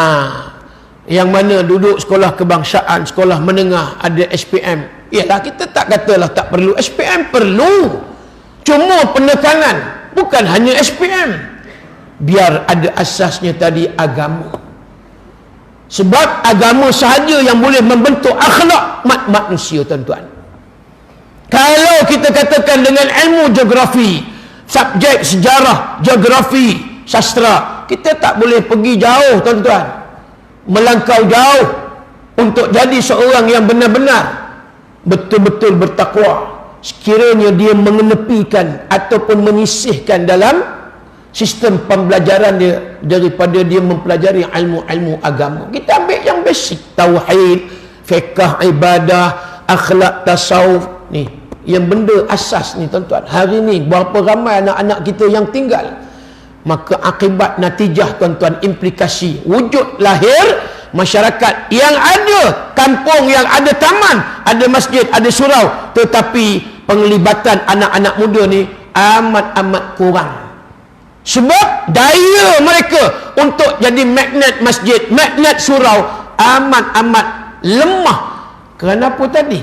Speaker 1: yang mana duduk sekolah kebangsaan, sekolah menengah, ada SPM. Yalah, kita tak katalah tak perlu SPM, perlu. Cuma penekanan bukan hanya SPM, biar ada asasnya tadi agama. Sebab agama sahaja yang boleh membentuk akhlak manusia tuan-tuan. Kalau kita katakan dengan ilmu geografi, subjek sejarah, geografi, sastra, kita tak boleh pergi jauh tuan-tuan, melangkau jauh untuk jadi seorang yang benar-benar betul-betul bertakwa. Sekiranya dia mengenepikan ataupun menyisihkan dalam sistem pembelajaran dia daripada dia mempelajari ilmu-ilmu agama. Kita ambil yang basic, tauhid, fiqh, ibadah, akhlak, tasawuf ni, yang benda asas ni tuan-tuan. Hari ni berapa ramai anak-anak kita yang tinggal. Maka akibat natijah tuan-tuan, implikasi wujud lahir masyarakat yang ada kampung, yang ada taman, ada masjid, ada surau, tetapi penglibatan anak-anak muda ni amat-amat kurang. Sebab daya mereka untuk jadi magnet masjid, magnet surau amat-amat lemah. Kenapa tadi?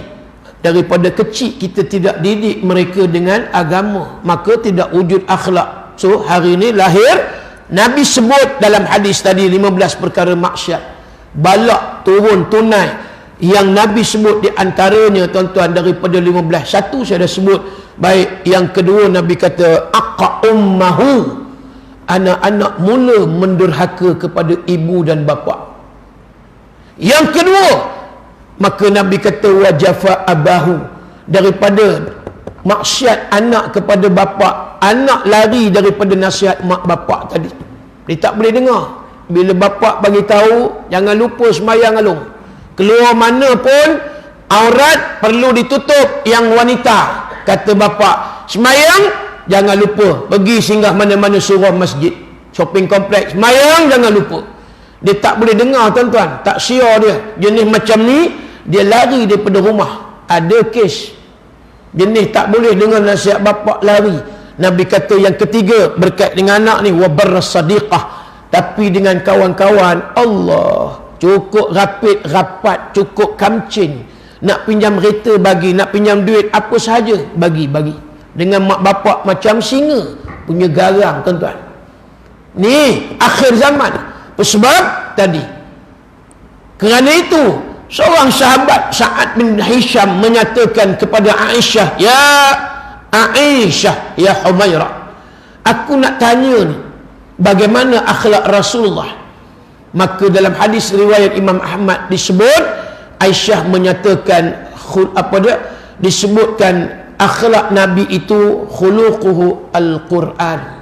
Speaker 1: Daripada kecil kita tidak didik mereka dengan agama, maka tidak wujud akhlak. So hari ini lahir, Nabi sebut dalam hadis tadi 15 perkara maksiat, balak turun tunai. Yang Nabi sebut di antaranya tuan-tuan daripada 15, satu saya dah sebut, Baik, yang kedua Nabi kata aqa ummahu, anak-anak mula menderhaka kepada ibu dan bapa. Yang kedua, maka Nabi kata wajafa abahu, daripada maksiat anak kepada bapa, anak lari daripada nasihat mak bapak tadi. Dia tak boleh dengar. Bila bapak bagi tahu jangan lupa sembahyang alung, keluar mana pun aurat perlu ditutup, yang wanita kata bapak sembahyang jangan lupa, pergi singgah mana-mana surau masjid, shopping kompleks, sembahyang jangan lupa. Dia tak boleh dengar tuan-tuan, tak siar dia. Jenis macam ni dia lari daripada rumah. Ada kes jenis tak boleh dengar nasihat bapak, lari. Nabi kata yang ketiga berkait dengan anak ni wabarras sadiqah, tapi dengan kawan-kawan Allah cukup rapat, cukup kamcing, nak pinjam kereta bagi, nak pinjam duit apa sahaja bagi. Dengan mak bapak macam singa punya garang tuan-tuan. Ni akhir zaman. Sebab tadi, kerana itu seorang sahabat Sa'ad bin Hisham menyatakan kepada Aisyah, ya Aisyah, ya Humairah, aku nak tanya ni, bagaimana akhlak Rasulullah? Maka dalam hadis riwayat Imam Ahmad disebut, Aisyah menyatakan disebutkan akhlak Nabi itu khuluquhu al-Quran.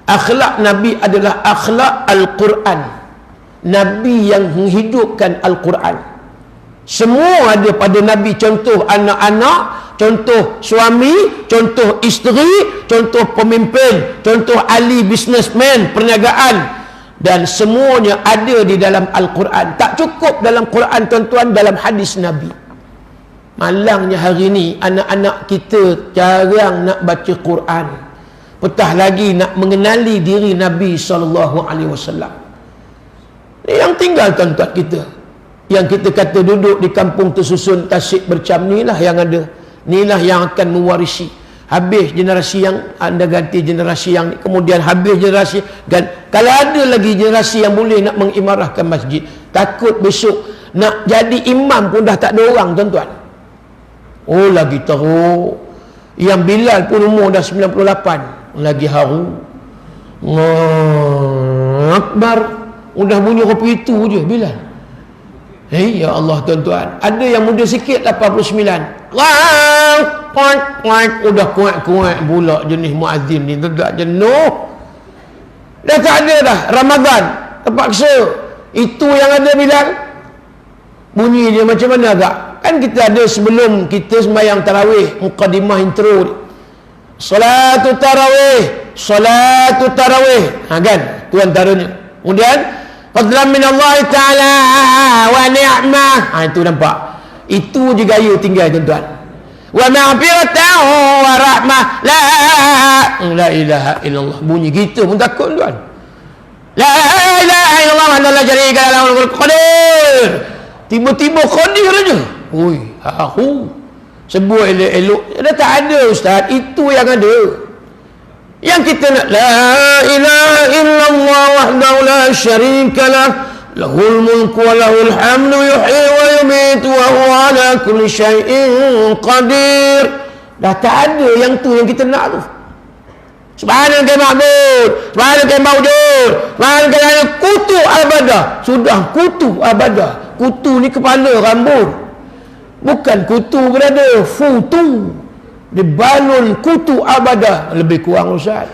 Speaker 1: Akhlak Nabi adalah akhlak Al-Quran. Nabi yang menghidupkan Al-Quran. Semua ada pada Nabi, contoh anak-anak, contoh suami, contoh isteri, contoh pemimpin, contoh ahli businessman, perniagaan, dan semuanya ada di dalam Al-Quran. Tak cukup dalam Quran tuan-tuan, dalam hadis Nabi. Malangnya hari ni anak-anak kita jarang nak baca Quran, petah lagi nak mengenali diri Nabi SAW. Yang tinggal tuan-tuan kita, yang kita kata duduk di kampung tersusun tasik bercam, ni lah yang ada, inilah yang akan mewarisi. Habis generasi yang anda ganti generasi yang ni, kemudian habis generasi, dan kalau ada lagi generasi yang boleh nak mengimarahkan masjid, takut besok nak jadi imam pun dah tak ada orang tuan-tuan. Oh lagi teruk. Yang Bilal pun umur dah 98, lagi haru. Akbar, udah bunyi kopi itu je Bilal. Ya Allah tuan-tuan, ada yang muda sikit 89. Udah kuat-kuat pula jenis muazzin ni, tak jenuh. Dah tak ada dah Ramadan, terpaksa. Itu yang ada Bilal. Bunyi dia macam mana agak? Kan kita ada sebelum kita sembahyang tarawih, muqaddimah intro ni. Salatu tarawih. Kan? Tu antaranya. Kemudian fadlan min Allah Ta'ala wa ni'mah. Itu nampak. Itu je gaya tinggal tuan-tuan. Wa ma'firatahu wa rahmah. La ilaha illallah. Bunyi kita pun takut tuan. La ilaha illallah wa la syarika lahu lahul qadir. Tiba-tiba qadir aja. Oi, sebut elok-elok. Dah tak ada ustaz. Itu yang ada. Yang kita nak la ilaha illallah wahdahu la syarika lah, lahul mulku wa lahul hamdu yuhyi wa yumitu wa huwa ala kulli syai'in qadir. Dah tak ada yang tu yang kita nak tu. Subhanallah ma'bud, subhanallah mawjud, subhanallah kutu abadah. Sudah kutu abadah. Kutu ni kepala rambut, bukan kutu berada, futu. Dia balun kutu abadah. Lebih kurang ustaz.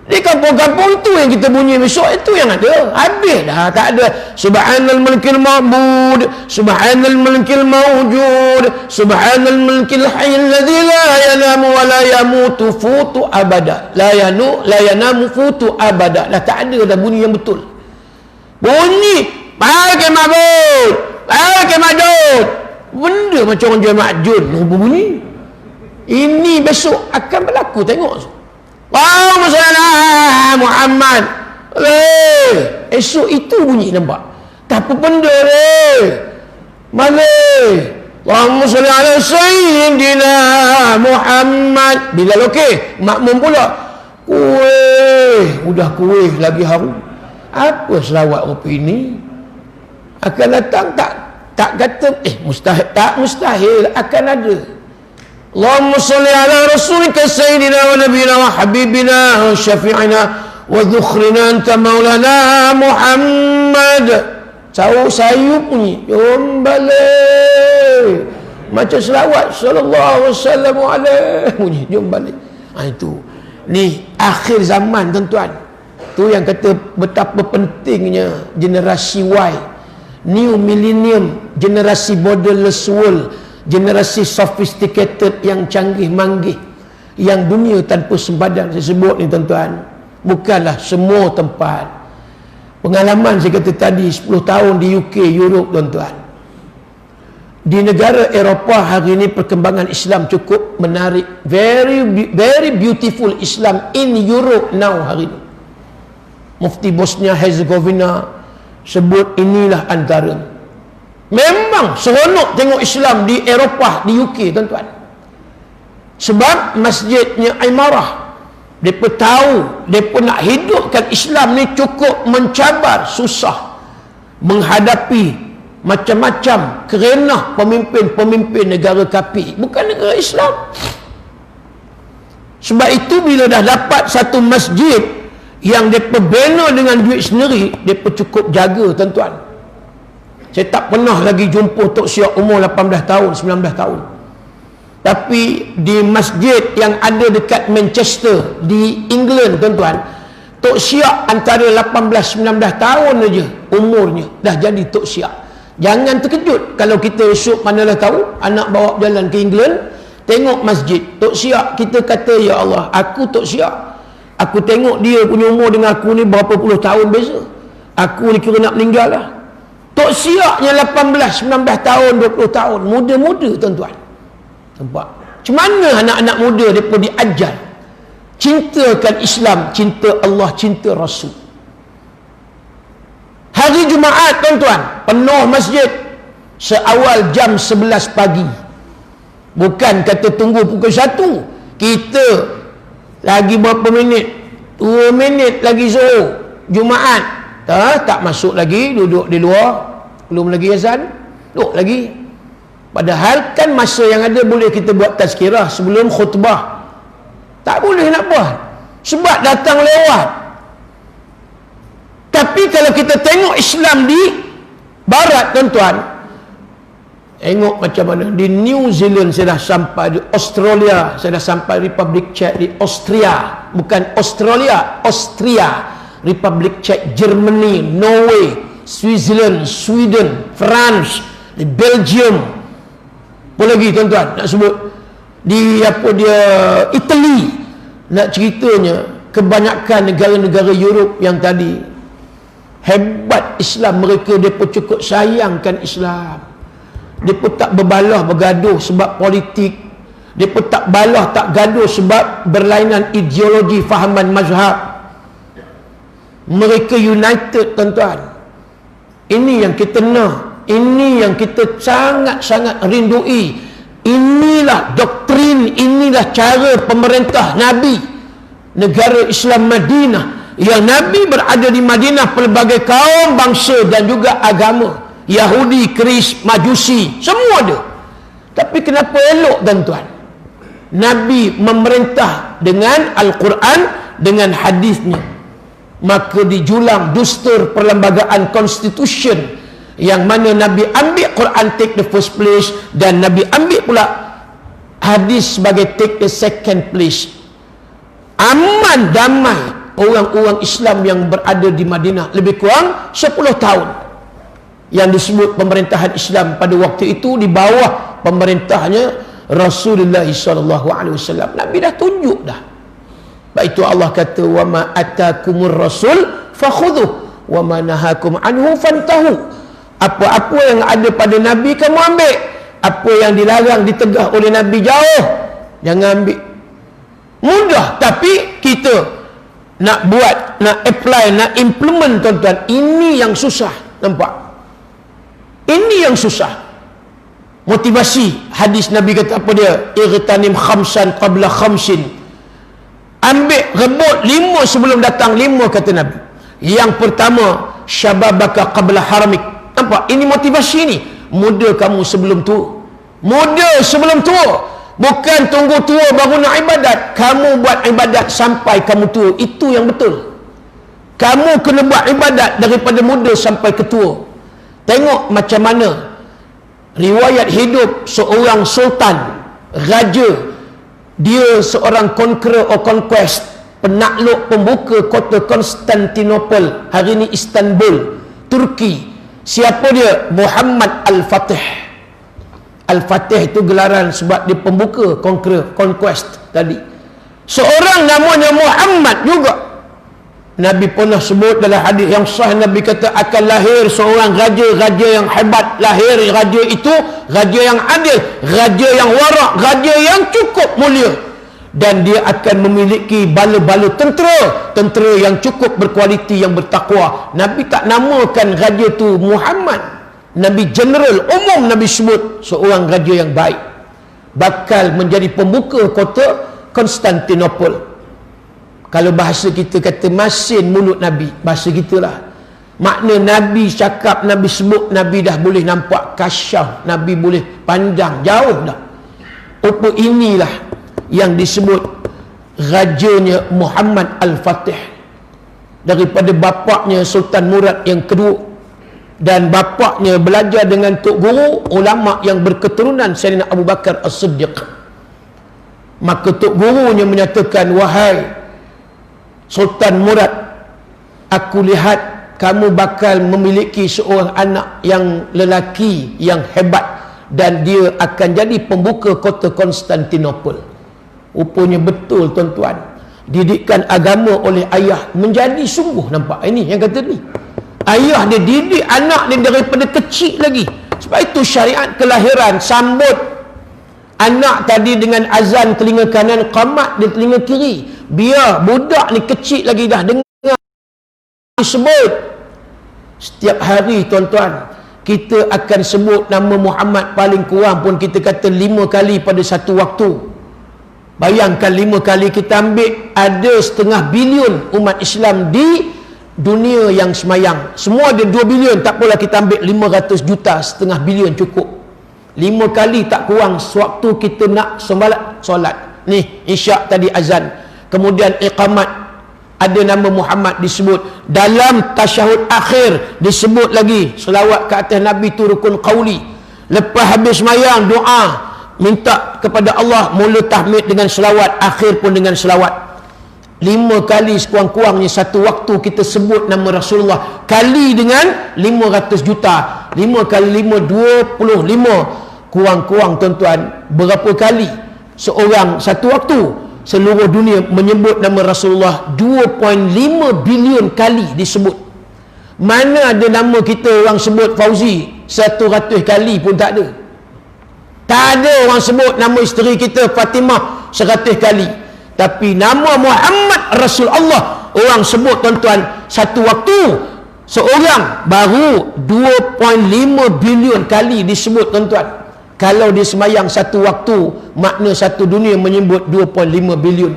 Speaker 1: Di kampung-kampung itu yang kita bunyi besok, itu yang ada. Habis dah, tak ada. Subhanal malikil ma'bud, subhanal malikil mawjud, subhanal malikil hayyil ladzi la yanamu wa la yamutu futu abada. La yanamu futu abada. Dah tak ada dah bunyi yang betul. Bunyi malikil ma'bud, malikil ma'dud. Benda macam orang jual makjun bunyi. Ini besok akan berlaku, tengok. Allahumma shalli ala Muhammad. Esok itu bunyi, nampak? Tak apa benda mana? Allahumma shalli ala Sayyidina Muhammad. Bila okey, makmum pula. Udah kuih lagi haru. Apa selawat kopi ini? Akan datang tak kata mustahil, tak mustahil, akan ada. Allahumma salli ala rasulika sayyidina wa nabiyina wa habibina wa syafi'ina wa dhukhrina anta maulana Muhammad. Tahu sayup bunyi, jom balik. Macam selawat sallallahu alaihi bunyi, jom balik. Itu. Ni akhir zaman tuan-tuan. Tu yang kata betapa pentingnya generasi Y, New Millennium, generasi borderless world, generasi sophisticated yang canggih manggih, yang dunia tanpa sempadan. Saya sebut ni tuan-tuan, bukanlah semua tempat. Pengalaman saya kata tadi 10 tahun di UK, Europe tuan-tuan. Di negara Eropah hari ini perkembangan Islam cukup menarik. Very beautiful Islam in Europe now hari ini. Mufti Bosnia Herzegovina sebut inilah antara. Memang seronok tengok Islam di Eropah, di UK tuan-tuan. Sebab masjidnya Imarah, mereka tahu mereka nak hidupkan Islam ni cukup mencabar, susah, menghadapi macam-macam kerenah pemimpin-pemimpin negara kafir, bukan negara Islam. Sebab itu bila dah dapat satu masjid yang mereka bina dengan duit sendiri, mereka cukup jaga tuan-tuan. Saya tak pernah lagi jumpa Tok Siak umur 18 tahun, 19 tahun. Tapi di masjid yang ada dekat Manchester di England tuan-tuan, Tok Siak antara 18-19 tahun aja umurnya dah jadi Tok Siak. Jangan terkejut kalau kita esok manalah tahu anak bawa jalan ke England, tengok masjid Tok Siak, kita kata ya Allah, aku Tok Siak, aku tengok dia punya umur dengan aku ni berapa puluh tahun beza, aku ni kira nak meninggal lah. Tok Siaknya 18, 19 tahun, 20 tahun, muda-muda tuan-tuan. Nampak? Macam mana anak-anak muda mereka diajar cintakan Islam, cinta Allah, cinta Rasul. Hari Jumaat tuan-tuan, penuh masjid seawal jam 11 pagi. Bukan kata tunggu pukul 1. Kita lagi berapa minit? 2 minit lagi zuhur Jumaat. Tak masuk lagi, duduk di luar, belum lagi azan, duduk lagi. Padahal kan masa yang ada boleh kita buat tazkirah sebelum khutbah. Tak boleh nak buat sebab datang lewat. Tapi kalau kita tengok Islam di barat tuan-tuan, tengok macam mana di New Zealand. Saya dah sampai di Australia, saya dah sampai Republik Czech di Austria, bukan Australia, Austria, Republik Czech, Germany, Norway, Switzerland, Sweden, France, di Belgium, apa lagi tuan-tuan nak sebut, di apa dia, Italy. Nak ceritanya kebanyakan negara-negara Europe yang tadi hebat Islam mereka, mereka cukup sayangkan Islam. Mereka tak berbalah bergaduh sebab politik, mereka tak balah tak gaduh sebab berlainan ideologi fahaman mazhab. Mereka united tuan-tuan. Ini yang kita nak, ini yang kita sangat-sangat rindui. Inilah doktrin, inilah cara pemerintah Nabi negara Islam Madinah, yang Nabi berada di Madinah pelbagai kaum, bangsa dan juga agama, Yahudi, Kris, Majusi, semua ada. Tapi kenapa elok tuan-tuan? Nabi memerintah dengan Al-Quran, dengan hadisnya. Maka dijulang dustur perlembagaan constitution, yang mana Nabi ambil Quran take the first place, dan Nabi ambil pula hadis sebagai take the second place. Aman damai orang-orang Islam yang berada di Madinah lebih kurang 10 tahun. Yang disebut pemerintahan Islam pada waktu itu di bawah pemerintahnya Rasulullah SAW. Nabi dah tunjuk dah. Sebab itu Allah kata, wa ma atakumur rasul fakhudhuh wa ma nahakum anhu fantahu. Apa-apa yang ada pada Nabi kamu ambil, apa yang dilarang ditegah oleh Nabi jauh, jangan ambil. Mudah, tapi kita nak buat, nak apply, nak implement tuan-tuan, ini yang susah. Nampak? Ini yang susah. Motivasi hadis Nabi kata apa dia? Irtanim khamsan qabla khamsin. Ambil, rebut 5 sebelum datang 5, kata Nabi. Yang pertama, syababaka qabla haramik. Nampak? Ini motivasi ni. Muda kamu sebelum tua. Muda sebelum tua. Bukan tunggu tua baru nak ibadat. Kamu buat ibadat sampai kamu tua. Itu yang betul. Kamu kena buat ibadat daripada muda sampai ke tua. Tengok macam mana riwayat hidup seorang sultan, raja. Dia seorang conqueror or conquest, penakluk pembuka kota Konstantinopel, hari ini Istanbul, Turki. Siapa dia? Muhammad Al-Fatih. Al-Fatih itu gelaran sebab dia pembuka, conqueror, conquest tadi. Seorang namanya Muhammad juga. Nabi pernah sebut dalam hadis yang sahih, Nabi kata akan lahir seorang raja yang hebat. Lahir raja itu raja yang adil, raja yang warak, raja yang cukup mulia. Dan dia akan memiliki bala-bala tentera yang cukup berkualiti, yang bertakwa. Nabi tak namakan raja tu Muhammad. Nabi general umum Nabi sebut seorang raja yang baik, bakal menjadi pembuka kota Konstantinopel. Kalau bahasa kita kata masin mulut Nabi, bahasa kita lah. Makna Nabi cakap, Nabi sebut, Nabi dah boleh nampak kasyaf, Nabi boleh pandang jauh dah. Apa inilah yang disebut rajanya Muhammad Al-Fatih, daripada bapaknya Sultan Murad yang kedua. Dan bapaknya belajar dengan tok guru ulama yang berketurunan Sayyidina Abu Bakar As-Siddiq. Maka tok gurunya menyatakan, wahai Sultan Murad, aku lihat kamu bakal memiliki seorang anak yang lelaki yang hebat, dan dia akan jadi pembuka kota Konstantinopel. Rupanya betul tuan-tuan, didikan agama oleh ayah menjadi sungguh. Nampak ini yang kata ni, ayah dia didik anak dia daripada kecil lagi. Sebab itu syariat kelahiran sambut anak tadi dengan azan telinga kanan, qamat di telinga kiri. Biar budak ni kecil lagi dah dengar disebut. Setiap hari tuan-tuan, kita akan sebut nama Muhammad paling kurang pun kita kata 5 kali pada satu waktu. Bayangkan 5 kali kita ambil, ada 0,5 bilion umat Islam di dunia yang semayang. Semua ada 2 bilion, tak apalah kita ambil 500 juta, 0,5 bilion cukup. 5 kali tak kurang sewaktu kita nak solat. Ni isyak tadi azan, kemudian iqamat, ada nama Muhammad disebut. Dalam tasyahud akhir disebut lagi selawat ke atas Nabi tu rukun qauli. Lepas habis semayang doa, minta kepada Allah, mula tahmid dengan selawat, akhir pun dengan selawat. 5 kali sekurang-kurangnya satu waktu kita sebut nama Rasulullah, kali dengan 500 juta. 5 kali 5, 25. Kurang-kurang tuan-tuan, berapa kali seorang satu waktu seluruh dunia menyebut nama Rasulullah? 2.5 bilion kali disebut. Mana ada nama kita orang sebut Fauzi 100 kali pun tak ada. Tak ada orang sebut nama isteri kita Fatimah 100 kali. Tapi nama Muhammad Rasulullah orang sebut tuan-tuan satu waktu seorang baru 2.5 bilion kali disebut tuan-tuan. Kalau dia semayang satu waktu, makna satu dunia menyebut 2.5 bilion.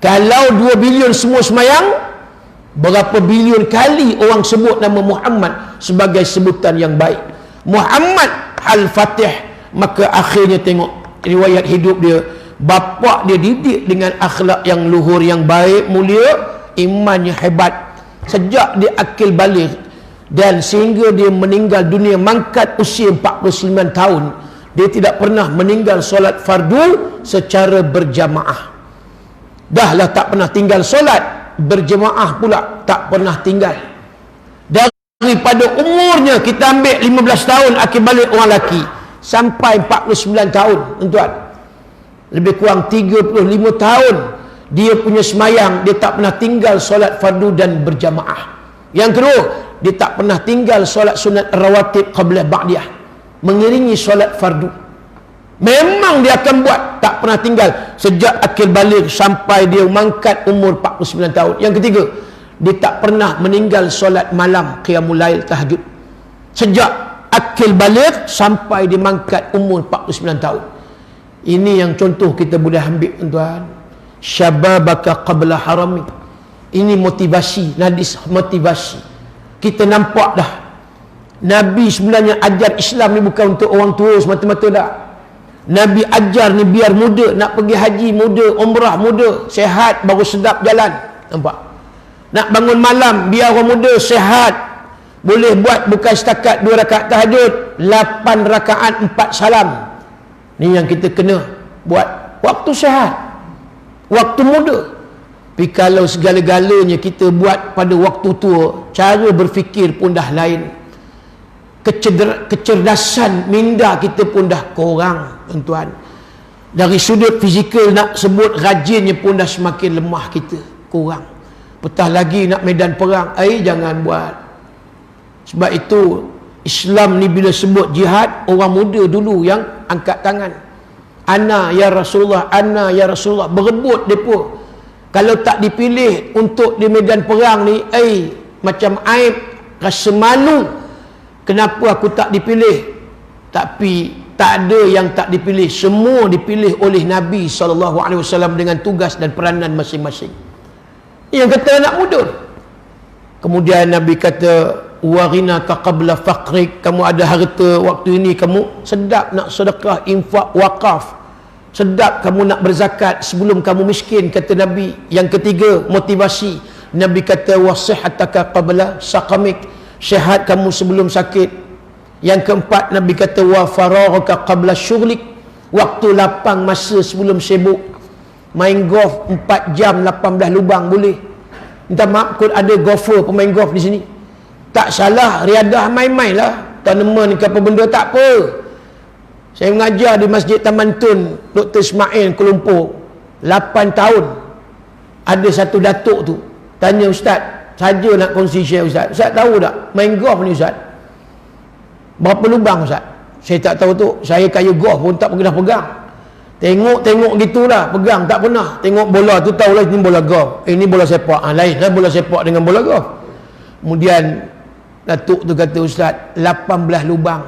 Speaker 1: Kalau 2 bilion semua semayang, berapa bilion kali orang sebut nama Muhammad sebagai sebutan yang baik. Muhammad Al-Fatih. Maka akhirnya tengok riwayat hidup dia, bapa dia didik dengan akhlak yang luhur, yang baik, mulia, imannya hebat sejak dia akil baligh, dan sehingga dia meninggal dunia mangkat usia 49 tahun. Dia tidak pernah meninggal solat fardu secara berjamaah. Dahlah tak pernah tinggal solat berjamaah pula, tak pernah tinggal. Daripada umurnya kita ambil 15 tahun akil baligh orang lelaki sampai 49 tahun tuan-tuan, lebih kurang 35 tahun dia punya semayang, dia tak pernah tinggal solat fardu dan berjamaah. Yang kedua, dia tak pernah tinggal solat sunat rawatib qabla ba'diyah, mengiringi solat fardu. Memang dia akan buat, tak pernah tinggal sejak akil baligh sampai dia mangkat umur 49 tahun. Yang ketiga, dia tak pernah meninggal solat malam, qiyamul lail, tahajud, sejak akil baligh sampai dia mangkat umur 49 tahun. Ini yang contoh kita boleh ambil tuan-tuan. Syababaka qabla haramik. Ini motivasi, hadis motivasi. Kita nampak dah, Nabi sebenarnya ajar Islam ni bukan untuk orang tua semata-mata dah. Nabi ajar ni biar muda, nak pergi haji muda, umrah muda, sehat baru sedap jalan. Nampak? Nak bangun malam biar orang muda sehat, boleh buat bukan setakat 2 rakaat tahajud, 8 rakaat 4 salam. Ni yang kita kena buat waktu sehat, waktu muda. Tapi kalau segala-galanya kita buat pada waktu tua, cara berfikir pun dah lain, kecerdasan minda kita pun dah kurang, tuan-tuan. Dari sudut fizikal nak sebut rajinnya pun dah semakin lemah kita, kurang. Petah lagi nak medan perang, jangan buat. Sebab itu Islam ni bila sebut jihad, orang muda dulu yang angkat tangan. Ana ya Rasulullah, ana ya Rasulullah, berebut depa. Kalau tak dipilih untuk di medan perang ni, macam aib, rasa malu. Kenapa aku tak dipilih? Tapi tak ada yang tak dipilih, semua dipilih oleh Nabi SAW dengan tugas dan peranan masing-masing. Yang kata anak muda. Kemudian Nabi kata, warinaka qabla faqrik, kamu ada harta waktu ini, kamu sedap nak sedekah, infak, wakaf, sedap kamu nak berzakat sebelum kamu miskin, kata Nabi. Yang ketiga, motivasi. Nabi kata, wasihataka qabla saqamik, sihat kamu sebelum sakit. Yang keempat, Nabi kata, wa faraghuka qabla syughlik, waktu lapang masa sebelum sibuk. Main golf 4 jam 18 lubang boleh. Minta maaf kot ada golfer pemain golf di sini. Tak salah, riadah main-main lah. Tournament ke apa benda tak apa. Saya mengajar di Masjid Taman Tun Dr. Ismail Kuala Lumpur 8 tahun. Ada satu datuk tu tanya ustaz, saja nak kongsi share ustaz. Ustaz tahu tak main golf ni ustaz, berapa lubang ustaz? Saya tak tahu tu. Saya kaya golf pun tak pernah pegang. Tengok gitulah, pegang tak pernah. Tengok bola tu tahulah ini bola golf. Ini bola sepak. Lain lah bola sepak dengan bola golf. Kemudian datuk tu kata, ustaz 18 lubang.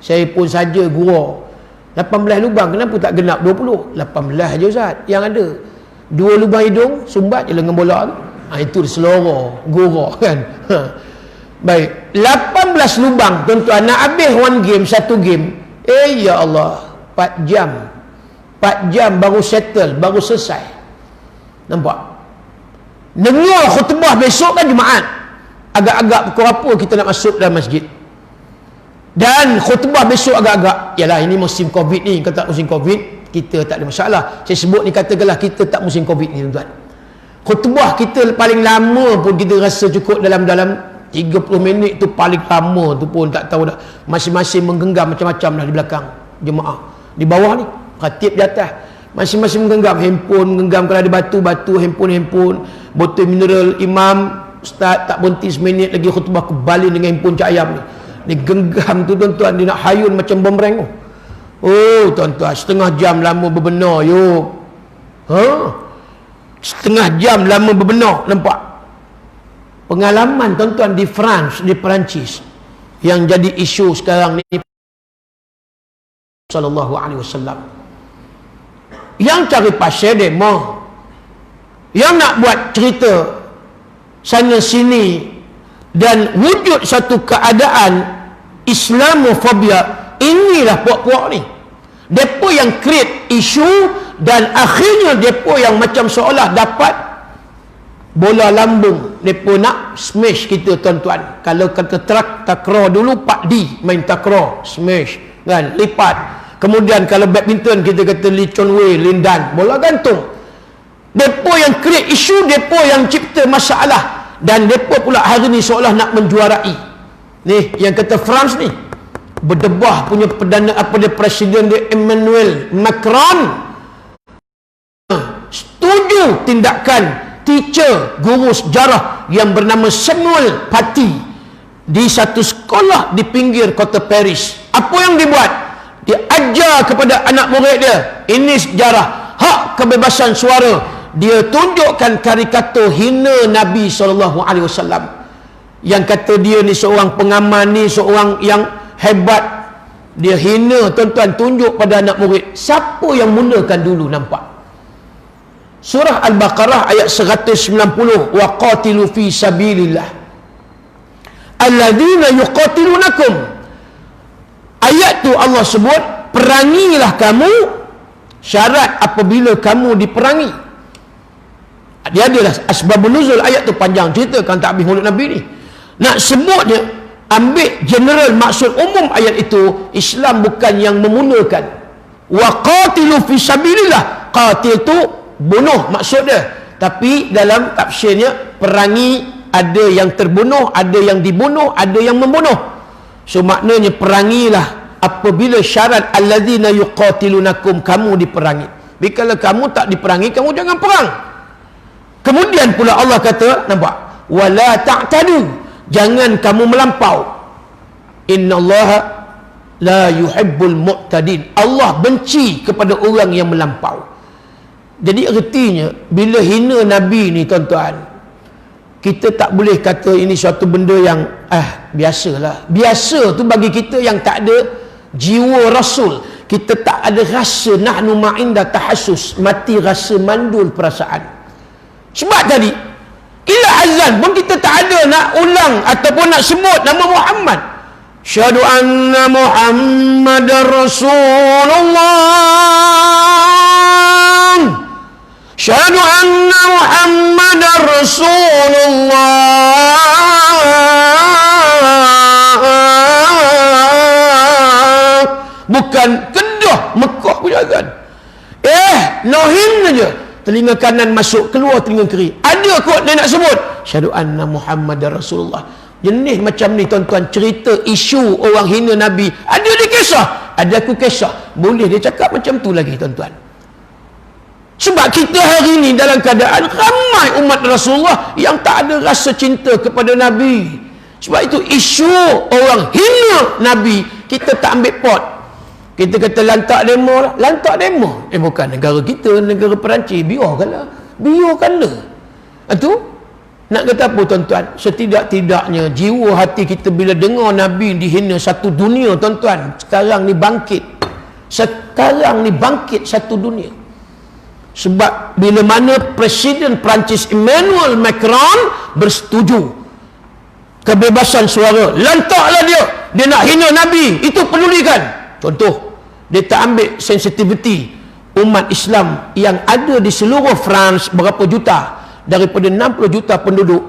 Speaker 1: Saya pun saja gurau. 18 lubang kenapa tak genap 20? 18 je ustaz yang ada. 2 lubang hidung, sumbat je dengan bola tu. Itu seloroh, gurau kan. Baik, 18 lubang tuan-tuan, nak habis one game, satu game. Ya Allah, 4 jam baru settle, baru selesai. Nampak? Dengar khutbah besok kan Jumaat, agak-agak pukul apa kita nak masuk dalam masjid. Dan khutbah besok agak-agak, yalah ini musim Covid ni, kata musim Covid kita tak ada masalah. Saya sebut ni katakanlah kita tak musim Covid ni tuan-tuan. Khutbah kita paling lama pun kita rasa cukup dalam 30 minit tu, paling lama tu pun tak tahu dah. Masing-masing menggenggam macam-macam dah di belakang jemaah. Di bawah ni, khatib di atas, masing-masing menggenggam handphone, menggenggam kalau ada batu, handphone, botol mineral. Imam, ustaz tak berhenti seminit lagi khutbah, kembali dengan handphone cak ayam ni. Ni genggam tu tuan-tuan, dia nak hayun macam bumerang tu. Oh tuan-tuan, setengah jam lama berbenar yuk. Setengah jam lama berbenar, nampak? Pengalaman tuan-tuan di France, di Perancis, yang jadi isu sekarang ni, sallallahu alaihi wasallam, yang cari pasal demo, yang nak buat cerita sana sini, dan wujud satu keadaan Islamofobia. Inilah puak-puak ni, depa yang create isu, dan akhirnya depa yang macam seolah dapat bola lambung. Depa nak smash kita tuan-tuan. Kalau kata takraw dulu, Pak D main takraw, smash kan, lipat. Kemudian kalau badminton kita kata Lee Chun Wei, lindan, bola gantung. Depa yang create isu, depa yang cipta masalah, dan depa pula hari ni seolah nak menjuarai. Ni yang kata France ni, berdebah punya perdana apa dia, presiden dia Emmanuel Macron setuju tindakan teacher, guru sejarah yang bernama Samuel Paty di satu sekolah di pinggir kota Paris. Apa yang dibuat? Dia ajar kepada anak murid dia, ini sejarah, hak kebebasan suara. Dia tunjukkan karikatur hina Nabi SAW, yang kata dia ni seorang pengaman, ni seorang yang hebat. Dia hina tuan-tuan, tunjuk pada anak murid. Siapa yang mulakan dulu? Nampak surah Al-Baqarah ayat 190, wa qatilu fi sabilillah alladzina yuqatilunakum. Ayat tu Allah sebut perangilah kamu. Syarat apabila kamu diperangi. Dia adalah asbabun nuzul ayat tu, panjang cerita kan tak habis mulut Nabi ni. Nak sebutnya, ambil general maksud umum ayat itu, Islam bukan yang memulakan. Wa qatilu fi sabilillah. Qatil tu bunuh maksud dia. Tapi dalam tafsirnya, perangi ada yang terbunuh, ada yang dibunuh, ada yang membunuh. So maknanya perangilah apabila syarat alladzina yuqatilunakum, kamu diperangi. Tapi kalau kamu tak diperangi, kamu jangan perang. Kemudian pula Allah kata, nampak, wala ta'tadu, jangan kamu melampau. Innallaha la yuhibbul mu'tadin. Allah benci kepada orang yang melampau. Jadi ertinya, bila hina Nabi ni tuan-tuan, kita tak boleh kata ini suatu benda yang biasalah. Biasa tu bagi kita yang tak ada jiwa Rasul. Kita tak ada rasa nahnu ma'inda tahassus, mati rasa mandul perasaan. Sebab tadi ila azan pun kita tak ada nak ulang ataupun nak sebut nama Muhammad. Syahadu anna Muhammadar Rasulullah. Syahadu anna Muhammadar Rasulullah. Bukan Kedah, Mekah punya azan. Nohin saja. Telinga kanan masuk, keluar telinga kiri. Ada kot dia nak sebut syahadu anna Muhammadar Rasulullah. Jenis macam ni tuan-tuan, cerita isu orang hina Nabi. Ada dia kisah, ada aku kisah. Boleh dia cakap macam tu lagi tuan-tuan. Sebab kita hari ni dalam keadaan ramai umat Rasulullah yang tak ada rasa cinta kepada Nabi. Sebab itu isu orang hina Nabi, kita tak ambil pot. Kita kata lantak demo lah. Lantak demo. Bukan negara kita, negara Perancis. Biarkanlah. Itu nak kata apa tuan-tuan? Setidak-tidaknya jiwa hati kita bila dengar Nabi dihina satu dunia tuan-tuan. Sekarang ni bangkit satu dunia. Sebab bila mana Presiden Perancis Emmanuel Macron bersetuju kebebasan suara, lantaklah dia nak hina Nabi, itu pedulikan. Contoh, dia tak ambil sensitiviti umat Islam yang ada di seluruh France berapa juta, daripada 60 juta penduduk,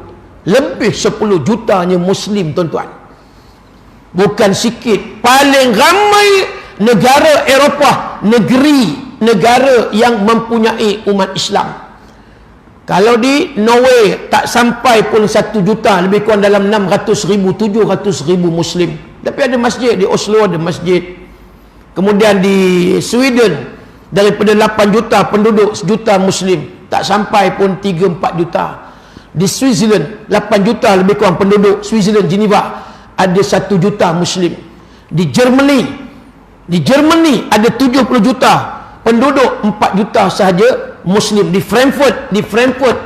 Speaker 1: lebih 10 jutanya Muslim tuan-tuan. Bukan sikit. Paling ramai negara Eropah, negara yang mempunyai umat Islam. Kalau di Norway tak sampai pun 1 juta, lebih kurang dalam 600,000, 700,000 Muslim. Tapi ada masjid. Di Oslo ada masjid. Kemudian di Sweden, daripada 8 juta penduduk, 1 juta Muslim, tak sampai pun 3-4 juta. Di Switzerland, 8 juta lebih kurang penduduk, Switzerland, Geneva, ada 1 juta Muslim. Di Germany ada 70 juta penduduk, 4 juta sahaja Muslim. Di Frankfurt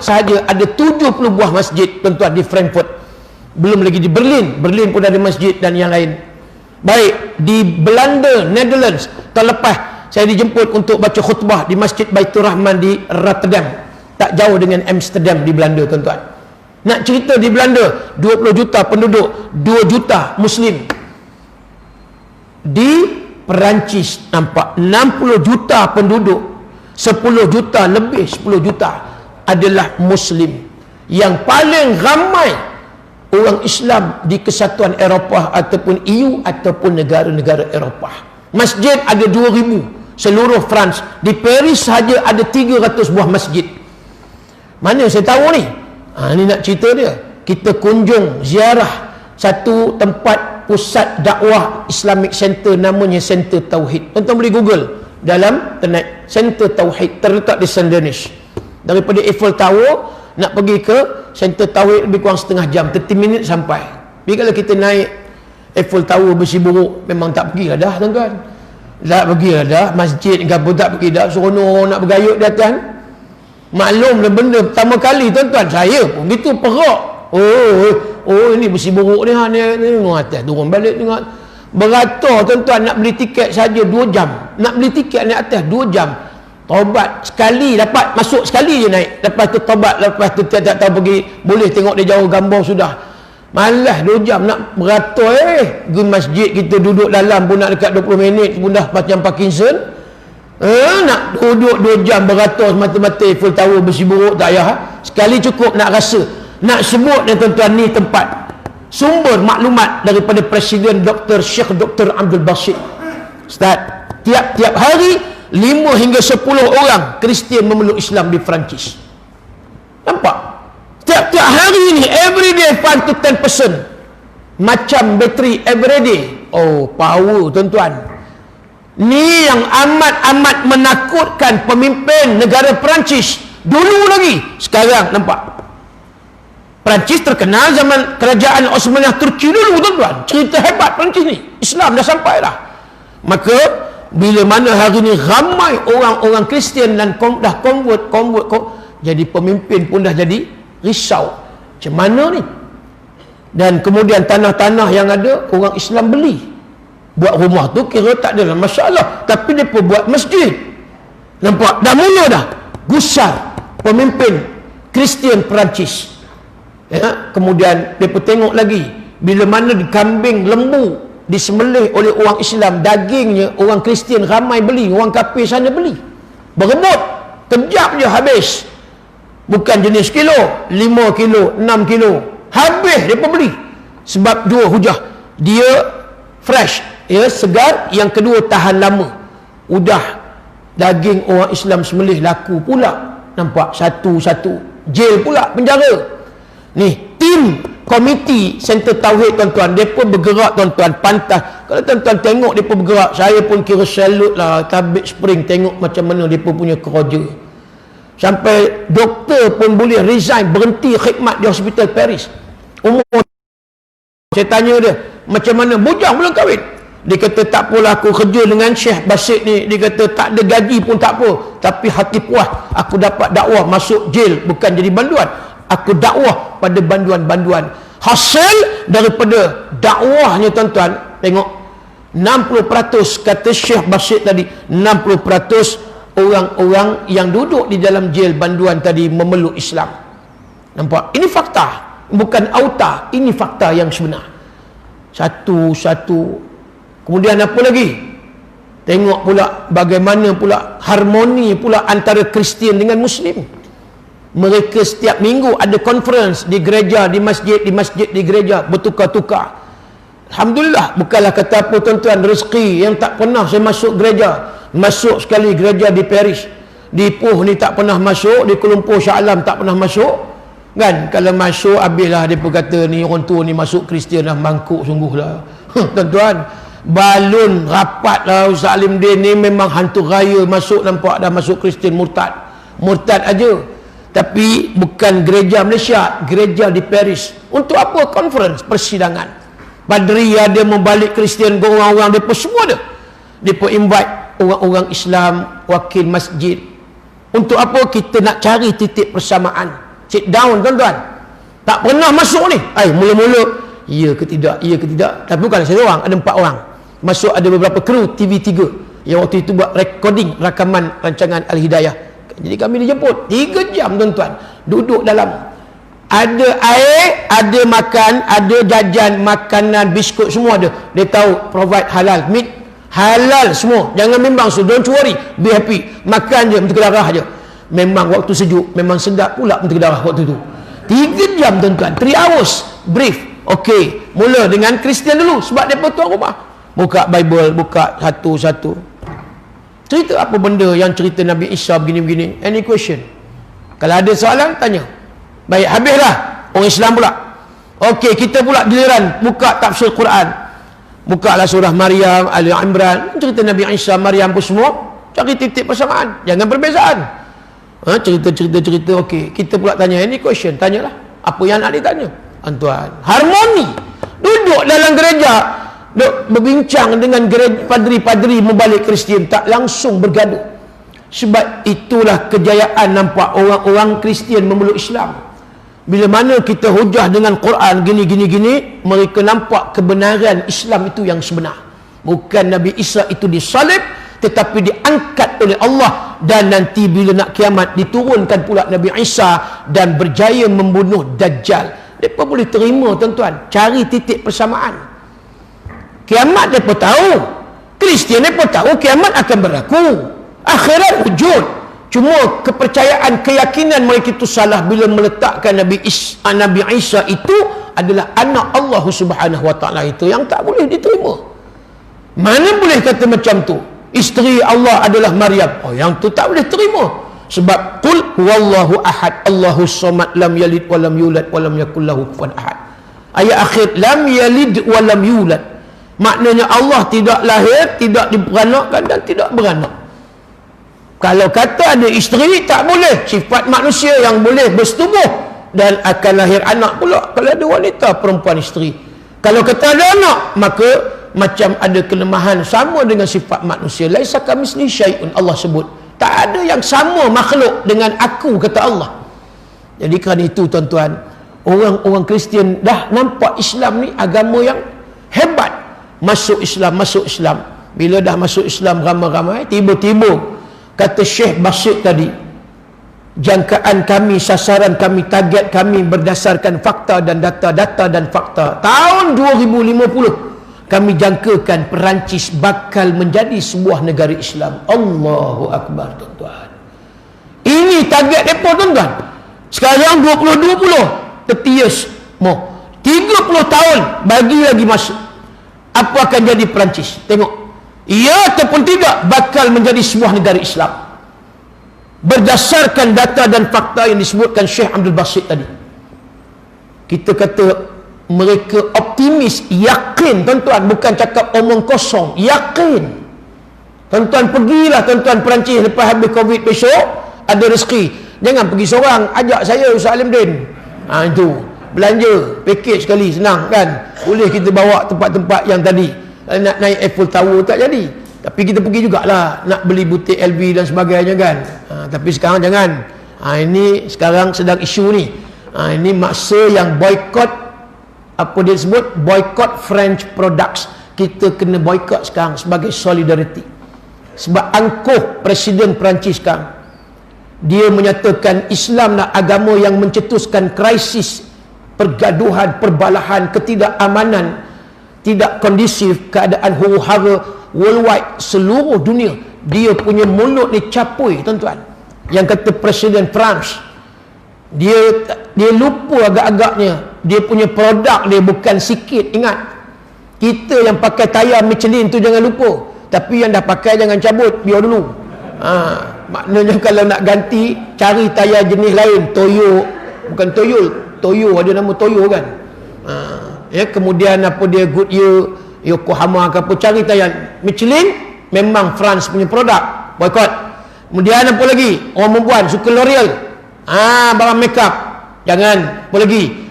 Speaker 1: sahaja ada 70 buah masjid tuan-tuan di Frankfurt. Belum lagi di Berlin pun ada masjid dan yang lain. Baik, di Belanda, Netherlands, tahun lepas saya dijemput untuk baca khutbah di Masjid Baitur Rahman di Rotterdam, tak jauh dengan Amsterdam di Belanda tuan-tuan. Nak cerita di Belanda 20 juta penduduk, 2 juta Muslim. Di Perancis nampak 60 juta penduduk, 10 juta lebih 10 juta adalah Muslim. Yang paling ramai orang Islam di Kesatuan Eropah ataupun EU ataupun negara-negara Eropah. Masjid ada 2,000 seluruh France. Di Paris sahaja ada 300 buah masjid. Mana saya tahu ni? Ni nak cerita dia. Kita kunjung ziarah satu tempat pusat dakwah Islamic Center, namanya Center Tauhid. Tuan-tuan boleh Google dalam internet, Center Tauhid, terletak di Saint-Denis. Daripada Eiffel Tower nak pergi ke Center Tauhid lebih kurang setengah jam, 30 minit sampai. Tapi kalau kita naik Eiffel Tower besi buruk, memang tak pergi lah dah tuan-tuan. Tak pergi lah dah. Masjid ke apa tak pergi dah. Seronok nak bergayut di atas. Maklum lah benda pertama kali tuan-tuan. Saya pun gitu perak. Oh ini besi buruk ni. Tengok atas, turun balik tengok. Beratur tuan-tuan, nak beli tiket saja 2 jam. Nak beli tiket naik atas 2 jam. Taubat sekali dapat, masuk sekali je naik. Lepas tu taubat, lepas tu tak tahu pergi, boleh tengok dia jauh gambar sudah. Malas 2 jam nak beratur pergi masjid, kita duduk dalam pun nak dekat 20 minit pun dah macam Parkinson. Nak duduk 2 jam beratur semata-mata full tower besi buruk tak payah. Sekali cukup nak rasa. Nak sebut ni tuan-tuan, ni tempat sumber maklumat daripada Presiden Syekh Dr. Abdul Basit. Ustaz, tiap-tiap hari 5 hingga 10 orang Kristian memeluk Islam di Perancis. Nampak? Tiap-tiap hari ni, every day 5 to 10%. Macam bateri every day. Oh, power tuan-tuan. Ni yang amat-amat menakutkan pemimpin negara Perancis dulu lagi. Sekarang nampak. Perancis terkenal zaman kerajaan Osmaniyah Turki dulu tuan-tuan. Cerita hebat Perancis ni. Islam dah sampai dah. Maka bila mana hari ni ramai orang-orang Kristian dan dah convert, jadi pemimpin pun dah jadi risau. Macam mana ni? Dan kemudian tanah-tanah yang ada orang Islam beli. Buat rumah tu kira tak adalah masalah, tapi mereka buat masjid. Nampak? Dah mula dah gusar pemimpin Kristian Perancis. Ya, kemudian mereka tengok lagi bila mana kambing lembu disembelih oleh orang Islam, dagingnya orang Kristian ramai beli, orang kafir sana beli, berebut, kejap je habis. Bukan jenis kilo, 5 kilo, 6 kilo, habis mereka beli. Sebab 2 hujah, dia fresh, ya, segar. Yang kedua tahan lama. Udah daging orang Islam sembelih laku pula. Nampak? Satu-satu jail pula, penjara. Ni tim komiti Center Tauhid tuan-tuan, mereka bergerak tuan-tuan, pantas. Kalau tuan-tuan tengok mereka bergerak, saya pun kira salute lah, tabik spring, tengok macam mana mereka punya kerja. Sampai doktor pun boleh resign, berhenti khidmat di hospital Paris. Umur, saya tanya dia, macam mana? Bujang belum kahwin. Dia kata, tak apalah, aku kerja dengan Syekh Basit ni. Dia kata, tak ada gaji pun tak apa, tapi hati puas, aku dapat dakwah masuk jail, bukan jadi banduan. Aku dakwah pada banduan-banduan. Hasil daripada dakwahnya tuan-tuan, tengok 60% kata Syekh Basit tadi, 60% orang-orang yang duduk di dalam jail banduan tadi memeluk Islam. Nampak? Ini fakta, bukan auta. Ini fakta yang sebenar. Satu-satu. Kemudian apa lagi? Tengok pula bagaimana pula harmoni pula antara Kristian dengan Muslim. Mereka setiap minggu ada conference di gereja, di masjid, di gereja, bertukar-tukar. Alhamdulillah, bukanlah kata apa tuan-tuan, rezeki yang tak pernah saya masuk gereja. Masuk sekali gereja di Paris, di Ipoh ni tak pernah masuk, di Kuala Lumpur Shah Alam tak pernah masuk, kan? Kalau masuk habislah dia kata ni orang tua ni masuk Kristian dah, mangkuk sungguh lah. Tuan-tuan, balun rapat lah Ustaz Alim Din ni, memang hantu raya masuk, nampak dah masuk Kristian, murtad aja. Tapi bukan gereja Malaysia, gereja di Paris. Untuk apa? Conference, persidangan. Padri ada membalik Kristian, orang-orang mereka semua ada. Mereka invite orang-orang Islam, wakil masjid. Untuk apa? Kita nak cari titik persamaan. Sit down tuan-tuan. Tak pernah masuk ni. Mula-mula ya ke tidak, ya ke tidak. Tapi bukan saya orang, ada 4 orang. Masuk ada beberapa kru TV3 yang waktu itu buat recording rakaman rancangan Al-Hidayah. Jadi kami dijemput 3 jam tuan-tuan, duduk dalam, ada air, ada makan, ada jajan, makanan, biskut, semua ada. Dia tahu provide halal, meat halal semua. Jangan bimbang, so don't worry, be happy. Makan je, menteri darah je. Memang waktu sejuk, memang sedap pula menteri darah waktu tu. 3 jam tuan-tuan, 3 hours brief. Okey, mula dengan Kristian dulu, sebab dia tuan rumah. Buka Bible, buka satu-satu. Cerita apa benda yang cerita Nabi Isa begini-begini. Any question? Kalau ada soalan, tanya. Baik, habislah. Orang Islam pula. Okey, kita pula giliran buka tafsir Quran. Bukalah surah Maryam, Ali Imran, cerita Nabi Isa, Maryam pun semua. Cari titik persamaan, jangan perbezaan. Cerita-cerita. Okey, kita pula tanya. Any question? Tanyalah. Apa yang nak ditanya? Tuan, harmoni. Duduk dalam gereja, berbincang dengan padri-padri membalik Kristian, tak langsung bergaduh. Sebab itulah kejayaan nampak orang-orang Kristian memeluk Islam. Bila mana kita hujah dengan Quran gini, mereka nampak kebenaran Islam itu yang sebenar. Bukan Nabi Isa itu disalib, tetapi diangkat oleh Allah. Dan nanti bila nak kiamat, diturunkan pula Nabi Isa dan berjaya membunuh Dajjal. mereka boleh terima tuan-tuan, cari titik persamaan. Kiamat mereka tahu, Kristian mereka tahu kiamat akan berlaku, akhirat wujud. Cuma kepercayaan, keyakinan mereka itu salah bila meletakkan Nabi Isa itu adalah anak Allah Subhanahu Wa Taala. Itu yang tak boleh diterima. Mana boleh kata macam tu? Isteri Allah adalah Maryam. Oh, yang tu tak boleh terima. Sebab qul huwallahu ahad, Allahus samad, lam yalid wa lam yulad wa lam yakul lahu kufuwan ahad. Ayat akhir lam yalid wa lam yulad. Maknanya Allah tidak lahir, tidak diberanakkan dan tidak beranak. Kalau kata ada isteri, tak boleh. Sifat manusia yang boleh bersetubuh dan akan lahir anak pula kalau ada wanita perempuan isteri. Kalau kata ada anak, maka macam ada kelemahan sama dengan sifat manusia. Laisa kamitslihi syai'un, Allah sebut. Tak ada yang sama makhluk dengan aku, kata Allah. Jadi kerana itu tuan-tuan, orang-orang Kristian dah nampak Islam ni agama yang hebat. Masuk Islam. Bila dah masuk Islam ramai-ramai, tiba-tiba kata Syekh Basit tadi, jangkaan kami, sasaran kami, target kami berdasarkan fakta dan data dan fakta. Tahun 2050 kami jangkakan Perancis bakal menjadi sebuah negara Islam. Allahu Akbar tuan-tuan. Ini target mereka tuan-tuan. Sekarang 2020, 30 years more, 30 tahun bagi lagi masuk. Apa akan jadi Perancis? Tengok. Ya ataupun tidak bakal menjadi sebuah negara Islam berdasarkan data dan fakta yang disebutkan Syekh Abdul Basit tadi. Kita kata mereka optimis, yakin tuan-tuan, bukan cakap omong kosong, yakin. Tuan-tuan pergilah tuan-tuan Perancis lepas habis Covid besok, ada rezeki. Jangan pergi seorang, ajak saya Ustaz Alimdin. Itu belanja package sekali, senang kan. Boleh kita bawa tempat-tempat yang tadi. Nak naik Eiffel Tower tak jadi, tapi kita pergi jugalah nak beli butik LV dan sebagainya kan. Tapi sekarang jangan. Ini sekarang sedang isu ni. Ini masa yang boycott, apa dia sebut, boycott French products. Kita kena boycott sekarang sebagai solidarity. Sebab angkuh Presiden Perancis sekarang, dia menyatakan Islam lah agama yang mencetuskan krisis, pergaduhan, perbalahan, ketidakamanan, tidak kondisif, keadaan huru-hara worldwide, seluruh dunia. Dia punya mulut ni capui tuan-tuan. Yang kata Presiden France, dia lupa agak-agaknya dia punya produk dia bukan sikit. Ingat, kita yang pakai tayar Michelin tu jangan lupa, tapi yang dah pakai jangan cabut, biar dulu. Maknanya kalau nak ganti, cari tayar jenis lain. Toyo, bukan Toyo ada nama Toyo kan. Ya, kemudian apa dia, Goodyear, Yokohama ke apa, cari tayar Michelin, memang France punya produk, boycott. Kemudian apa lagi, orang perempuan suka L'Oreal, barang makeup jangan. Apa lagi,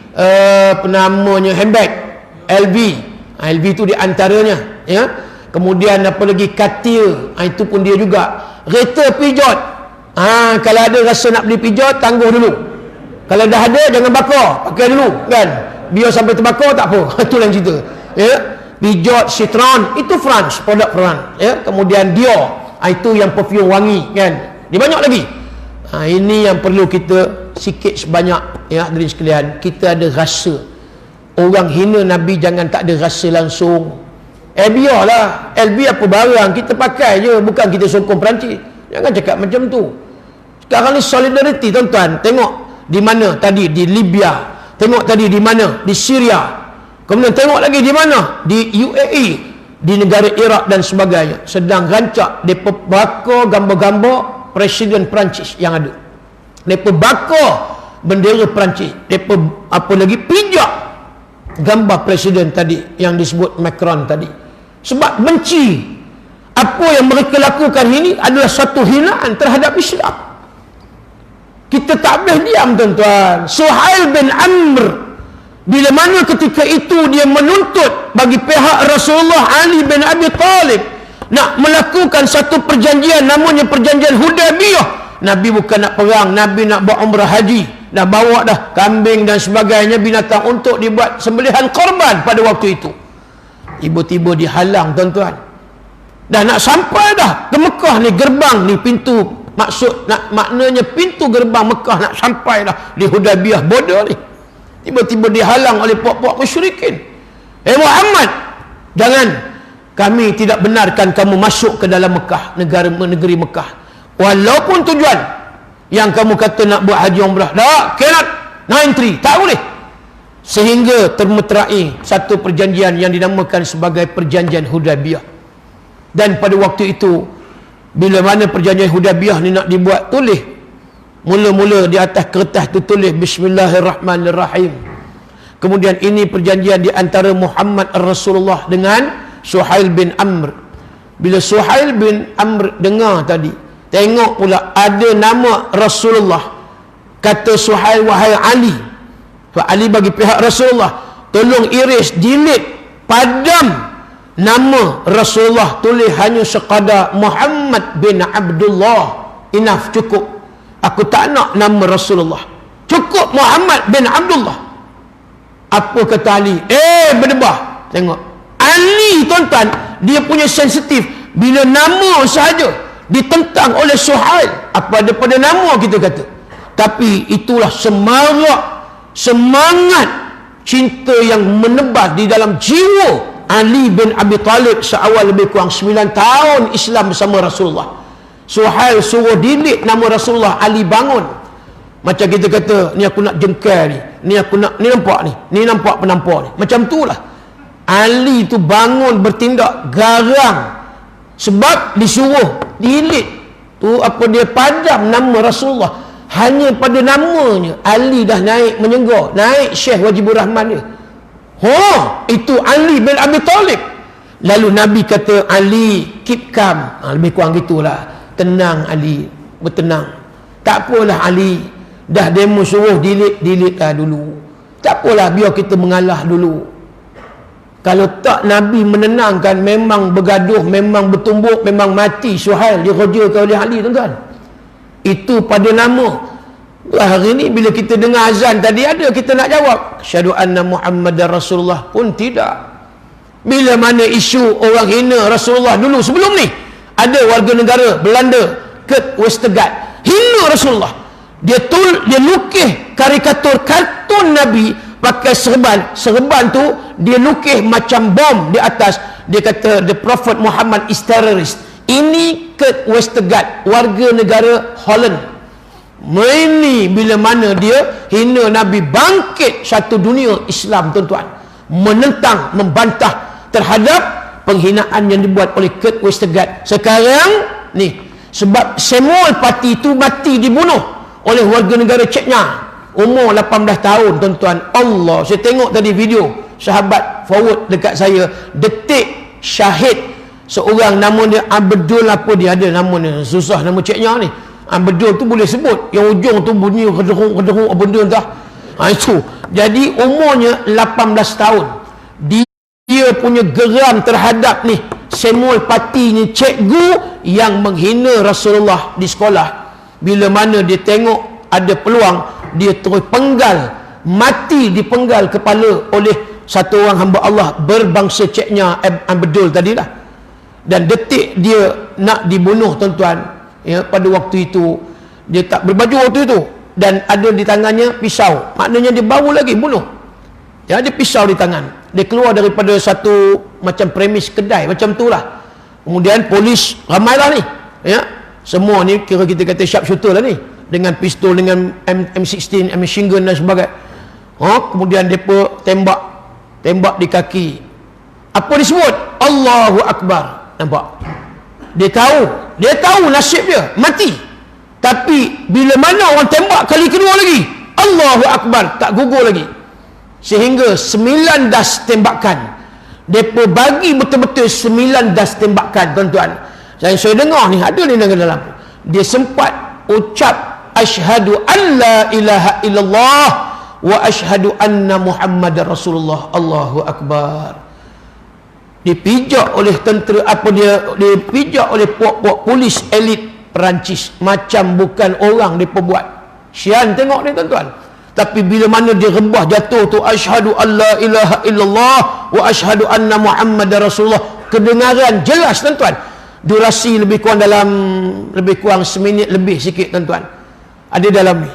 Speaker 1: penamanya handbag LV, LV tu di antaranya ya. Kemudian apa lagi, Cartier, itu pun dia juga. Kereta pijot, kalau ada rasa nak beli pijot, tangguh dulu. Kalau dah ada, jangan bakar, pakai dulu kan. Biar sampai terbakar tak apa. Itu lain cerita ya. Pijot, Citron, itu France, produk France ya. Kemudian Dior, itu yang perfume wangi kan. Dia banyak lagi. Ini yang perlu kita sikit sebanyak ya, hadirin sekalian, kita ada rasa. Orang hina Nabi jangan tak ada rasa langsung. Biarlah LV apa barang kita pakai je, bukan kita sokong Perancis. Jangan cakap macam tu. Sekarang ni solidarity tuan-tuan. Tengok di mana tadi, di Libya. Tengok tadi di mana, di Syria. Kemudian tengok lagi di mana, di UAE, di negara Iraq dan sebagainya. Sedang rancak mereka bakar gambar-gambar Presiden Perancis yang ada. Mereka bakar bendera Perancis. Mereka apa lagi, pijak gambar Presiden tadi yang disebut Macron tadi. Sebab benci. Apa yang mereka lakukan ini adalah satu hinaan terhadap Islam. Kita tak boleh diam tuan-tuan. Suhail bin Amr, bila mana ketika itu dia menuntut bagi pihak Rasulullah Ali bin Abi Talib nak melakukan satu perjanjian, namanya perjanjian Hudaybiyah. Nabi bukan nak perang, Nabi nak buat umrah haji. Dah bawa dah kambing dan sebagainya, binatang untuk dibuat sembelihan korban pada waktu itu. Tiba-tiba dihalang tuan-tuan. Dah nak sampai dah ke Mekah ni, gerbang ni, pintu, maknanya pintu gerbang Mekah nak sampai dah di Hudaybiyah, border ni. Tiba-tiba dihalang oleh puak-puak musyrikin. Muhammad, jangan, kami tidak benarkan kamu masuk ke dalam Mekah, negeri Mekah, walaupun tujuan yang kamu kata nak buat haji umrah. Tak, cannot, no entry, tak boleh. Sehingga termeterai satu perjanjian yang dinamakan sebagai perjanjian Hudaybiyah. Dan pada waktu itu, bila mana perjanjian Hudaybiyah ni nak dibuat, tulis mula-mula di atas kertas tu tulis Bismillahirrahmanirrahim. Kemudian ini perjanjian di antara Muhammad Rasulullah dengan Suhail bin Amr. Bila Suhail bin Amr dengar tadi, tengok pula ada nama Rasulullah, kata Suhail, wahai Ali. Pak Ali bagi pihak Rasulullah, tolong iris, delete, padam nama Rasulullah, tulis hanya sekadar Muhammad bin Abdullah. Enough, cukup. Aku tak nak nama Rasulullah, cukup Muhammad bin Abdullah. Apa kata Ali? Berdebah. Tengok Ali, tuan-tuan, dia punya sensitif. Bila nama sahaja ditentang oleh Suhail, apa ada pada nama kita kata. Tapi itulah semangat cinta yang menebas di dalam jiwa Ali bin Abi Talib seawal lebih kurang 9 tahun Islam bersama Rasulullah. Suhail suruh delete nama Rasulullah, Ali bangun. Macam kita kata, ni aku nak jengkel ni aku nak, ni nampak ni nampak penampar ni. Macam tu lah. Ali tu bangun bertindak garang. Sebab disuruh delete tu, apa dia, padam nama Rasulullah. Hanya pada namanya Ali dah naik menyenggur, naik Syekh Wajibur Rahman dia. Itu Ali bin Abi Talib. Lalu Nabi kata, Ali, keep calm. Lebih kurang gitulah. Tenang Ali, bertenang. Tak apalah Ali, dah demo suruh delete lah dulu. Tak apalah, biar kita mengalah dulu. Kalau tak Nabi menenangkan, memang bergaduh, memang bertumbuk, memang mati Suhail dirajakan oleh Ali, tuan-tuan. Itu pada nama. Hari ni bila kita dengar azan tadi, ada kita nak jawab asyhadu anna Muhammadar Rasulullah pun tidak. Bila mana isu orang hina Rasulullah dulu, sebelum ni ada warga negara Belanda, Kurt Westergaard, hina Rasulullah. Dia lukis karikatur kartun Nabi pakai serban tu dia lukis macam bom di atas. Dia kata the Prophet Muhammad is terrorist. Ini Kurt Westergaard, warga negara Holland. Ini bila mana dia hina Nabi, bangkit satu dunia Islam, tuan-tuan, menentang, membantah terhadap penghinaan yang dibuat oleh Kurt Westergaard. Sekarang ni sebab Samuel Paty itu mati dibunuh oleh warga negara Chechnya, umur 18 tahun, tuan-tuan. Allah, saya tengok tadi video, sahabat forward dekat saya, detik syahid seorang, nama dia Abdul, apa dia ada nama dia, susah nama Chechnya ni. Abdul tu boleh sebut, yang ujung tu bunyi kederung apa benda entah. Itu jadi umurnya 18 tahun. Dia punya geram terhadap ni Samuel Paty ni, cikgu yang menghina Rasulullah di sekolah. Bila mana dia tengok ada peluang, dia terus penggal, mati dipenggal kepala oleh satu orang hamba Allah berbangsa Chechnya, Abdul tadilah. Dan detik dia nak dibunuh, tuan-tuan, ya, pada waktu itu dia tak berbaju waktu itu, dan ada di tangannya pisau, maknanya dia baru lagi bunuh. Ya, ada pisau di tangan. Dia keluar daripada satu macam premis kedai macam tu lah. Kemudian polis ramailah ni, ya, semua ni kira kita kata sharpshooter lah ni, dengan pistol, dengan M16, machine gun dan sebagainya. Kemudian mereka tembak di kaki. Apa disebut? Allahu Akbar. Nampak? Dia tahu nasib dia mati. Tapi bila mana orang tembak kali kedua lagi, Allahu Akbar, tak gugur lagi. Sehingga 9 das tembakan. Depa bagi betul-betul 9 das tembakan, tuan-tuan. Dan saya dengar ni, ada ni dalam. Dia sempat ucap asyhadu an la ilaha illallah wa asyhadu anna Muhammadar Rasulullah. Allahu Akbar. Dipijak oleh tentera, dipijak oleh puak-puak polis elit Perancis, macam bukan orang dia buat. Sian tengok ni, tuan-tuan. Tapi bila mana dia rebah jatuh tu asyhadu alla ilaha illallah wa asyhadu anna Muhammadar Rasulullah, kedengaran jelas, tuan-tuan. Durasi lebih kurang seminit lebih sikit, tuan-tuan. Ada dalam ni.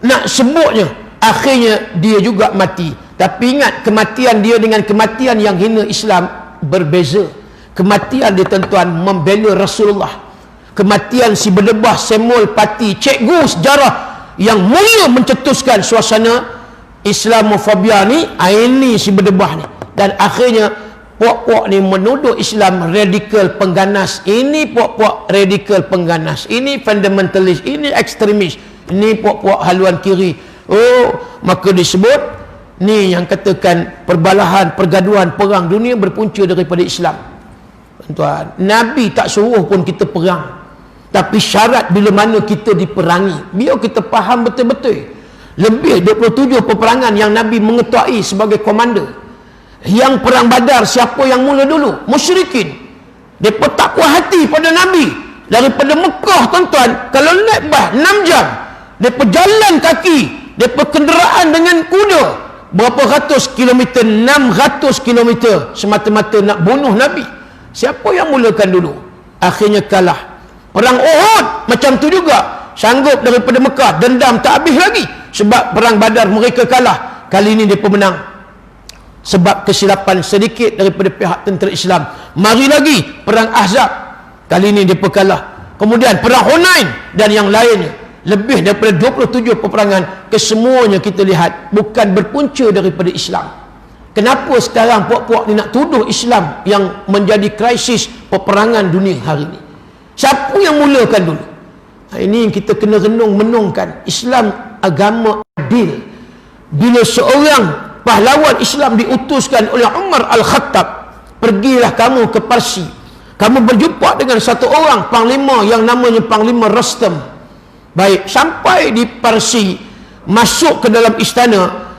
Speaker 1: Nak sebutnya akhirnya dia juga mati. Tapi ingat, kematian dia dengan kematian yang hina Islam berbeza. Kematian dia tuan-tuan membela Rasulullah. Kematian si berdebah Samuel Pati, cikgu sejarah yang mula mencetuskan suasana Islamofobia ni, ini si berdebah ni. Dan akhirnya puak-puak ni menuduh Islam radikal pengganas. Ini puak-puak radikal pengganas, ini fundamentalis, ini ekstremis, ini puak-puak haluan kiri. Oh, maka disebut ni yang katakan perbalahan, pergaduhan, perang dunia berpunca daripada Islam. Tuan, Nabi tak suruh pun kita perang. Tapi syarat bila mana kita diperangi, biar kita faham betul-betul. Lebih 27 peperangan yang Nabi mengetuai sebagai komander. Yang perang Badar, siapa yang mula dulu? Musyrikin. Mereka tak puas hati pada Nabi. Daripada Mekah, tuan-tuan, kalau naik bas 6 jam, mereka jalan kaki, mereka kenderaan dengan kuda berapa ratus kilometer, 600 kilometer, semata-mata nak bunuh Nabi. Siapa yang mulakan dulu? Akhirnya kalah. Perang Uhud macam tu juga, sanggup daripada Mekah, dendam tak habis lagi. Sebab perang Badar mereka kalah, kali ini mereka menang sebab kesilapan sedikit daripada pihak tentera Islam. Mari lagi perang Ahzab, kali ini mereka kalah. Kemudian perang Hunain dan yang lainnya. Lebih daripada 27 peperangan, kesemuanya kita lihat bukan berpunca daripada Islam. Kenapa sekarang puak-puak ni nak tuduh Islam yang menjadi krisis peperangan dunia hari ini? Siapa yang mulakan dulu? Ini yang kita kena renung-menungkan. Islam agama adil. Bila seorang pahlawan Islam diutuskan oleh Umar Al-Khattab, pergilah kamu ke Parsi, kamu berjumpa dengan satu orang panglima yang namanya Panglima Rostam. Baik, sampai di Parsi, masuk ke dalam istana,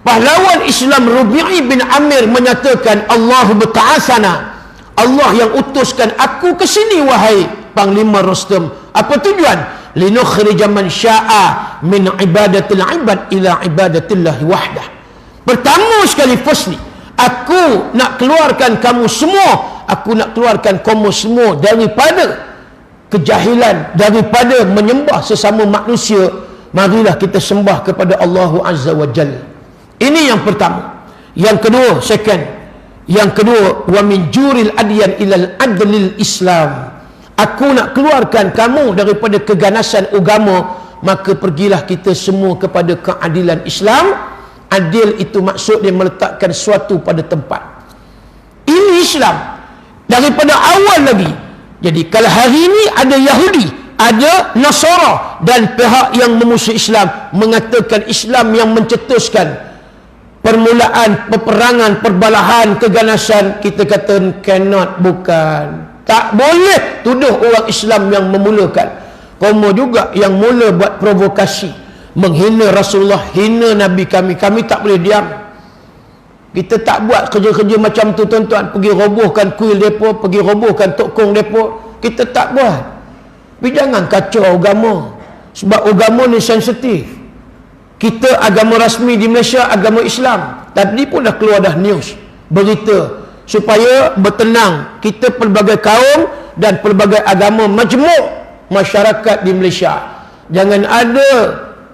Speaker 1: pahlawan Islam Rubi'i bin Amir menyatakan, Allahu ba'athana, Allah yang utuskan aku ke sini wahai Panglima Rostam. Apa tujuan? Linukhrija man sya'a min ibadatil ibad ila ibadatillahi wahdah. Pertama sekali, firstly, aku nak keluarkan kamu semua, aku nak keluarkan kamu semua daripada kejahilan, daripada menyembah sesama manusia. Marilah kita sembah kepada Allah Azza wa Jalla. Ini yang pertama. Yang kedua, second, yang kedua, wa min juril adyan ilal adlil Islam. Aku nak keluarkan kamu daripada keganasan agama, maka pergilah kita semua kepada keadilan Islam. Adil itu maksud dia meletakkan sesuatu pada tempat. Ini Islam daripada awal lagi. Jadi kalau hari ini ada Yahudi, ada Nasara dan pihak yang memusuh Islam mengatakan Islam yang mencetuskan permulaan peperangan, perbalahan, keganasan, kita kata cannot, bukan. Tak boleh tuduh orang Islam yang memulakan. Kamu juga yang mula buat provokasi, menghina Rasulullah, hina Nabi kami. Kami tak boleh diam. Kita tak buat kerja-kerja macam tu, tuan-tuan. Pergi robohkan kuil mereka, pergi robohkan tokong mereka. Kita tak buat. Tapi jangan kacau agama. Sebab agama ni sensitif. Kita agama rasmi di Malaysia, agama Islam. Tadi pun dah keluar dah news, berita, supaya bertenang kita pelbagai kaum dan pelbagai agama, majmuk masyarakat di Malaysia. Jangan ada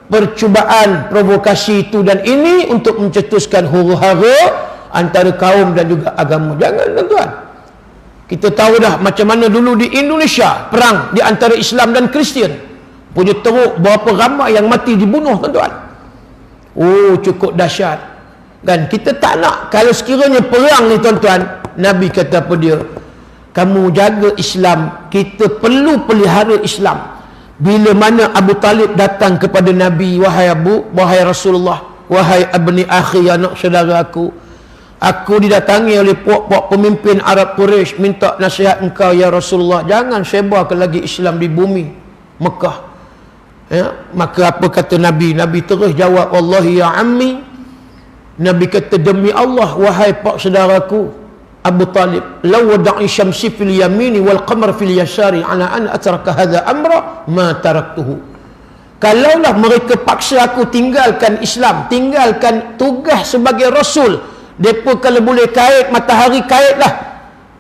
Speaker 1: percubaan provokasi itu dan ini untuk mencetuskan huru-hara antara kaum dan juga agama. Jangan, tuan-tuan. Kita tahu dah macam mana dulu di Indonesia perang di antara Islam dan Kristian. Punya teruk berapa ramai yang mati dibunuh, tuan-tuan. Oh, cukup dahsyat. Dan kita tak nak, kalau sekiranya perang ni, tuan-tuan, Nabi kata apa dia? Kamu jaga Islam, kita perlu pelihara Islam. Bila mana Abu Talib datang kepada Nabi, wahai Abu, wahai Rasulullah, wahai abni akhi, anak saudara aku didatangi oleh puak-puak pemimpin Arab Quraisy, minta nasihat engkau ya Rasulullah, jangan sebarkan lagi Islam di bumi Mekah. Ya, maka apa kata Nabi? Nabi terus jawab, wallahi ya ammi, Nabi kata, demi Allah wahai pak saudaraku Abu Talib, law wada'i syamsi fil yamini wal qamar fil yasari ala an atraka hadha amra ma taraktuhu. Kalaulah mereka paksa aku tinggalkan Islam, tinggalkan tugas sebagai rasul, depa kalau boleh kait matahari kaitlah.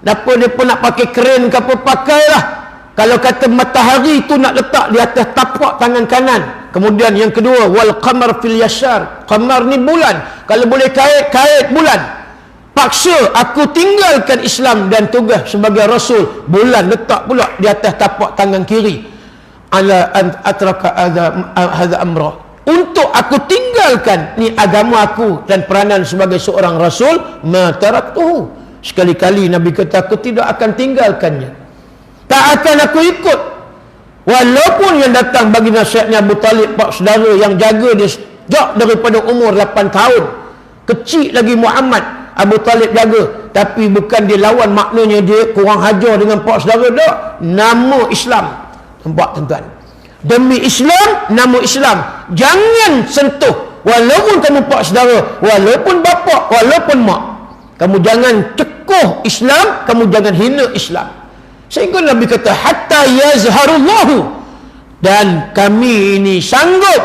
Speaker 1: Depa nak pakai keren ke apa pakailah. Kalau kata matahari itu nak letak di atas tapak tangan kanan, Kemudian yang kedua, wal qamar fil yashar. Qamar ni bulan. Kalau boleh kait bulan. Paksa aku tinggalkan Islam dan tugas sebagai rasul. Bulan letak pula di atas tapak tangan kiri. Ala an atraka hadza amra. Untuk aku tinggalkan ni agama aku dan peranan sebagai seorang rasul, ma taraktuhu. Sekali-kali Nabi kata aku tidak akan tinggalkannya. Tak akan aku ikut. Walaupun yang datang bagi nasihatnya Abu Talib, pak saudara yang jaga dia sejak daripada umur 8 tahun. Kecil lagi Muhammad, Abu Talib jaga. Tapi bukan dia lawan, maknanya dia kurang hajar dengan pak saudara dah. Nama Islam. Nampak tuan-tuan? Demi Islam, nama Islam. Jangan sentuh. Walaupun kamu pak saudara, walaupun bapa, walaupun mak. Kamu jangan cekuh Islam, kamu jangan hina Islam. Sehingga Nabi kata, hatta yazharullahu. Dan kami ini sanggup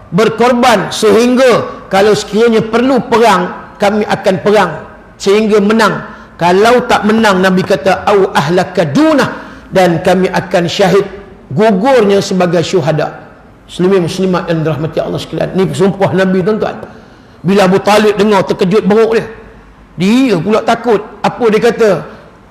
Speaker 1: berkorban sehingga kalau sekiranya perlu perang, kami akan perang sehingga menang. Kalau tak menang, Nabi kata, au ahlaka dunah. Dan kami akan syahid, gugurnya sebagai syuhada. Muslimin-muslimat yang dirahmati Allah sekalian. Ni sumpah Nabi tuan-tuan. Bila Abu Talib dengar, terkejut beruk dia pula takut. Apa dia kata?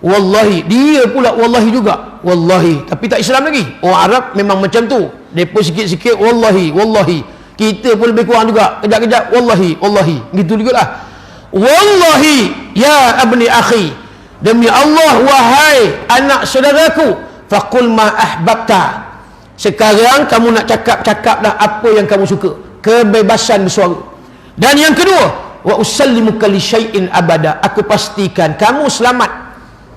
Speaker 1: Wallahi. Dia pula wallahi juga. Wallahi. Tapi tak Islam lagi. Orang Arab memang macam tu. Mereka sikit-sikit wallahi, wallahi. Kita pun lebih kurang juga. Kejap-kejap wallahi, wallahi. Gitu juga lah. Wallahi ya abni akhi. Demi Allah wahai anak saudaraku. Faqul ma ahbabta. Sekarang kamu nak cakap dah apa yang kamu suka. Kebebasan bersuara. Dan yang kedua, wa usallimuka li syai'in abada. Aku pastikan kamu selamat.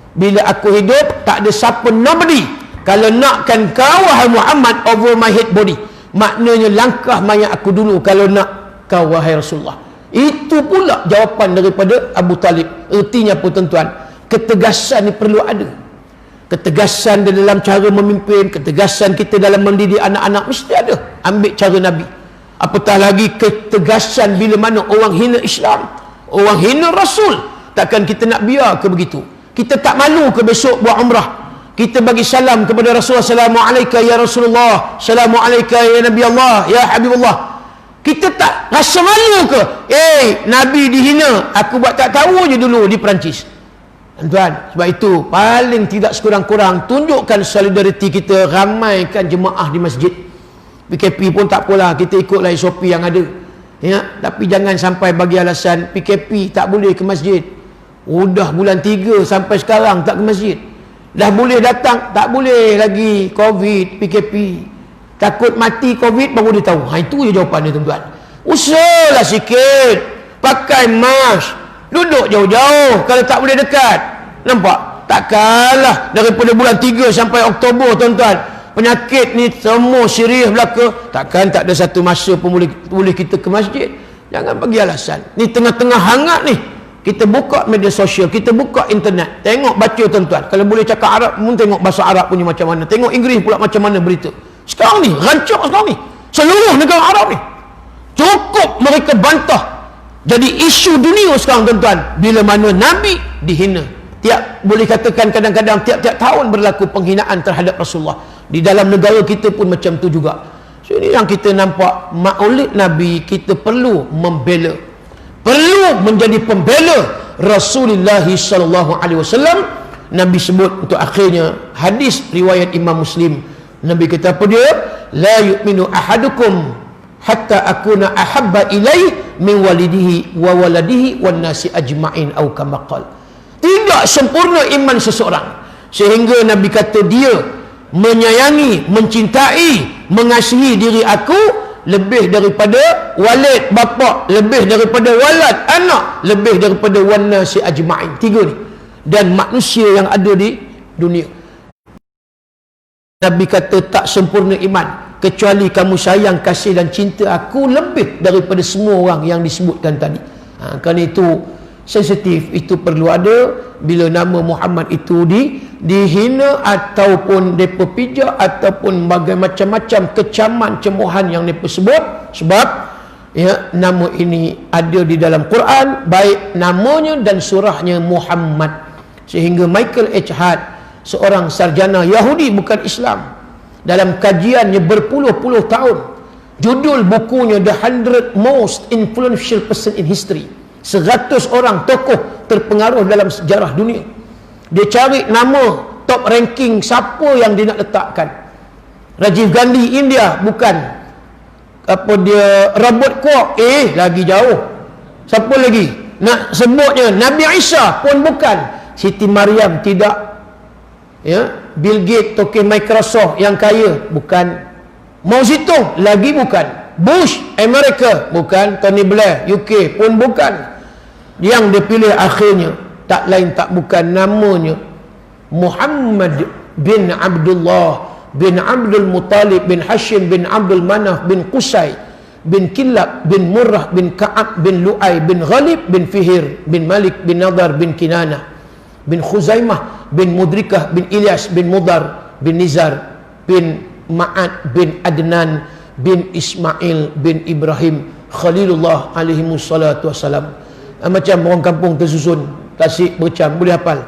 Speaker 1: Bila aku hidup, tak ada siapa, nobody. Kalau nakkan kau wahai Muhammad over my head body. Maknanya langkah mayat aku dulu kalau nak kau wahai Rasulullah. Itu pula jawapan daripada Abu Talib. Ertinya apa tuan-tuan? Ketegasan ni perlu ada. Ketegasan dalam cara memimpin, ketegasan kita dalam mendidik anak-anak mesti ada. Ambil cara Nabi. Apatah lagi ketegasan bila mana orang hina Islam, orang hina Rasul. Takkan kita nak biar ke begitu? Kita tak malu ke besok buat umrah? Kita bagi salam kepada Rasulullah, Assalamualaikum ya Rasulullah, Assalamualaikum ya Nabi Allah, ya Habibullah. Kita tak rasa malu ke? Nabi dihina, aku buat tak tahu je dulu di Perancis. Tuan, sebab itu paling tidak sekurang-kurang tunjukkan solidariti kita, ramaikan jemaah di masjid. PKP pun tak apalah, kita ikutlah SOP yang ada. Ya, tapi jangan sampai bagi alasan PKP tak boleh ke masjid. Udah bulan 3 sampai sekarang tak ke masjid. Dah boleh datang, tak boleh lagi COVID, PKP. Takut mati COVID baru dia tahu. Itu je jawapan dia tuan-tuan. Usahlah sikit, pakai mask, duduk jauh-jauh kalau tak boleh dekat. Nampak? Tak kalah daripada bulan 3 sampai Oktober tuan-tuan. Penyakit ni semua serius belaka. Takkan tak ada satu masa pun boleh kita ke masjid. Jangan bagi alasan. Ni tengah-tengah hangat ni. Kita buka media sosial, kita buka internet, tengok, baca tuan-tuan. Kalau boleh cakap Arab pun tengok bahasa Arab punya macam mana. Tengok Inggeris pula macam mana berita. Sekarang ni, rancak sekarang ni. Seluruh negara Arab ni. Cukup mereka bantah. Jadi isu dunia sekarang tuan-tuan. Bila mana Nabi dihina. Boleh katakan kadang-kadang tiap-tiap tahun berlaku penghinaan terhadap Rasulullah. Di dalam negara kita pun macam tu juga. So ini yang kita nampak, maulid Nabi kita perlu membela. Perlu menjadi pembela Rasulullah sallallahu alaihi wasallam. Nabi sebut untuk akhirnya hadis riwayat Imam Muslim. Nabi kata apa dia? La yu'minu ahadukum hatta akuna ahabba ilaihi min walidihi wa waladihi wan nasi ajma'in au kama qala. Tidak sempurna iman seseorang sehingga Nabi kata dia menyayangi, mencintai, mengasihi diri aku lebih daripada walid bapa, lebih daripada walad anak, lebih daripada wan nasi ajma'in. 3 ni. Dan manusia yang ada di dunia. Nabi kata tak sempurna iman kecuali kamu sayang, kasih dan cinta aku lebih daripada semua orang yang disebutkan tadi. Kerana itu sensitif, itu perlu ada. Bila nama Muhammad itu dihina ataupun mereka pijak ataupun macam-macam kecaman, cemoohan yang mereka sebut. Sebab ya, nama ini ada di dalam Quran, baik namanya dan surahnya Muhammad. Sehingga Michael H. Hart, seorang sarjana Yahudi bukan Islam, dalam kajiannya berpuluh-puluh tahun Judul bukunya The 100 Most Influential Person in History. 100 orang tokoh terpengaruh dalam sejarah dunia. Dia cari nama top ranking siapa yang dia nak letakkan. Rajiv Gandhi India, bukan. Apa dia, Robert Koch, lagi jauh. Siapa lagi nak sebutnya? Nabi Isa pun bukan. Siti Maryam tidak. Ya, Bill Gates token Microsoft yang kaya, bukan. Mao Zedong lagi bukan. Bush Amerika bukan. Tony Blair UK pun bukan. Yang dia pilih akhirnya tak lain tak bukan, namanya Muhammad bin Abdullah bin Abdul Muttalib bin Hashim bin Abdul Manaf bin Qusay bin Kilab bin Murrah bin Ka'ab bin Lu'ay bin Ghalib bin Fihir bin Malik bin Nadar bin Kinana bin Khuzaimah bin Mudrikah bin Ilyas bin Mudar bin Nizar bin Ma'ad bin Adnan bin Ismail bin Ibrahim Khalilullah alaihi wassalatu wassalam. Macam orang kampung tersusun tasik bercam, boleh hafal.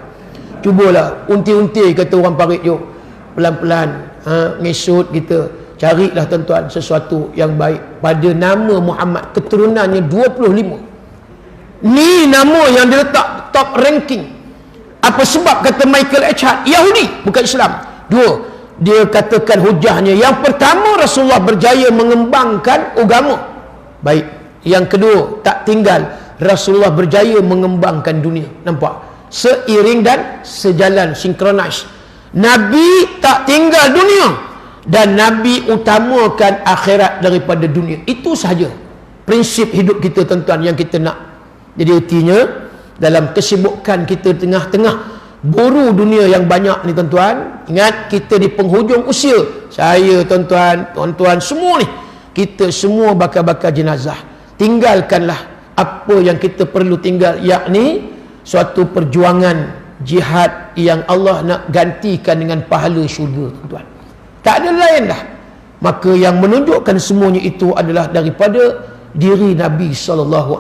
Speaker 1: Cubalah unti-unti, kata orang parit jom, pelan-pelan ngesut kita. Carilah tuan-tuan sesuatu yang baik pada nama Muhammad, keturunannya 25. Ni nama yang dia letak top ranking. Apa sebab? Kata Michael H. Hart, Yahudi bukan Islam. Dua, dia katakan hujahnya, yang pertama Rasulullah berjaya mengembangkan agama. Baik. Yang kedua, tak tinggal, Rasulullah berjaya mengembangkan dunia. Nampak? Seiring dan sejalan, synchronize. Nabi tak tinggal dunia dan Nabi utamakan akhirat daripada dunia. Itu sahaja prinsip hidup kita tuan-tuan yang kita nak. Jadi artinya dalam kesibukan kita tengah-tengah buru dunia yang banyak ni tuan-tuan, ingat kita di penghujung usia. Saya tuan-tuan semua ni, kita semua bakal-bakal jenazah. Tinggalkanlah apa yang kita perlu tinggal, yakni suatu perjuangan jihad yang Allah nak gantikan dengan pahala syurga tuan-tuan. Tak ada lain dah. Maka yang menunjukkan semuanya itu adalah daripada diri Nabi SAW,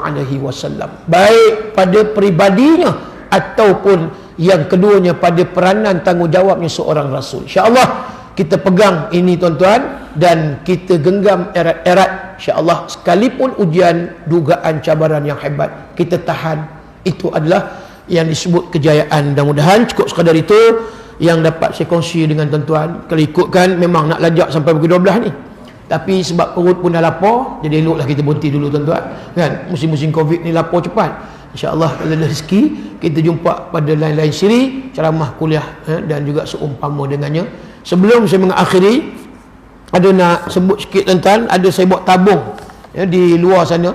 Speaker 1: baik pada peribadinya ataupun yang keduanya pada peranan tanggungjawabnya seorang Rasul. InsyaAllah kita pegang ini tuan-tuan dan kita genggam erat-erat, insyaAllah, sekalipun ujian, dugaan, cabaran yang hebat, kita tahan. Itu adalah yang disebut kejayaan. Mudah-mudahan cukup sekadar itu yang dapat saya kongsi dengan tuan-tuan. Kalau ikutkan memang nak lajak sampai pukul 12 ni, tapi sebab perut pun dah lapar, jadi eloklah kita berhenti dulu tuan-tuan. Kan musim-musim Covid ni lapar cepat. InsyaAllah kalau ada rezeki kita jumpa pada lain-lain siri ceramah kuliah dan juga seumpama dengannya. Sebelum saya mengakhiri, ada nak sebut sikit tuan-tuan, ada saya buat tabung di luar sana,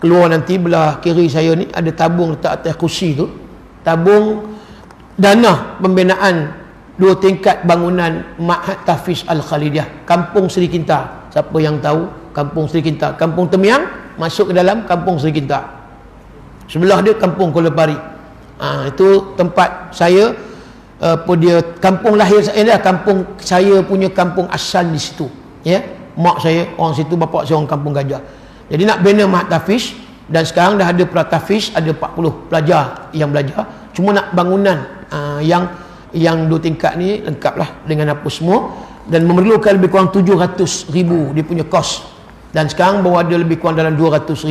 Speaker 1: keluar nanti belah kiri saya ni ada tabung letak atas kursi tu, tabung dana pembinaan 2 tingkat bangunan Ma'had Tahfiz Al-Khalidiyah Kampung Seri Kintar. Siapa yang tahu Kampung Seri Kintar? Kampung Temiang masuk ke dalam Kampung Seri Kintar, sebelah dia Kampung Kuala Pari. Itu tempat saya, dia kampung lahir saya dah, kampung saya punya kampung asal di situ. Ya, mak saya orang situ, bapak saya orang Kampung Gajah. Jadi nak bina Ma'had Tahfiz, dan sekarang dah ada Pratahfiz, ada 40 pelajar yang belajar. Cuma nak bangunan yang 2 tingkat ni lengkaplah dengan apa semua, dan memerlukan lebih kurang 700,000 dia punya kos. Dan sekarang baru ada lebih kurang dalam 200,000.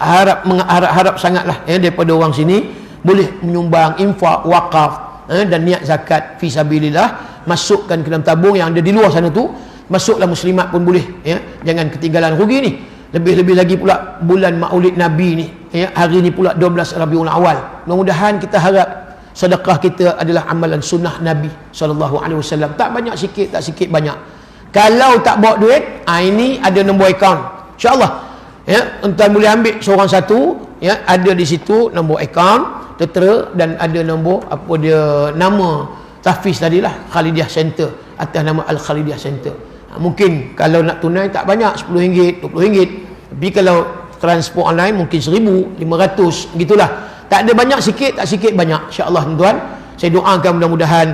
Speaker 1: Harap sangatlah daripada orang sini boleh menyumbang infak, wakaf dan niat zakat fi sabilillah, masukkan ke dalam tabung yang ada di luar sana tu. Masuklah muslimat pun boleh, jangan ketinggalan rugi ni. Lebih-lebih lagi pula bulan Maulid Nabi ni, hari ni pula 12 Rabiul Awal. Mudah-mudahan kita harap sedekah kita adalah amalan sunnah Nabi SAW. Tak banyak sikit, tak sikit banyak. Kalau tak bawa duit, ini ada nombor akaun, insyaAllah tuan boleh ambil seorang satu, ada di situ nombor akaun tertera, dan ada nombor apa dia, nama tahfiz tadilah, Khalidiyah Center, atas nama Al-Khalidiyah Center. Mungkin kalau nak tunai tak banyak, RM10, RM20, tapi kalau transport online mungkin RM1,500, gitulah. Tak ada banyak sikit, tak sikit banyak, insyaAllah tuan-tuan. Saya doakan mudah-mudahan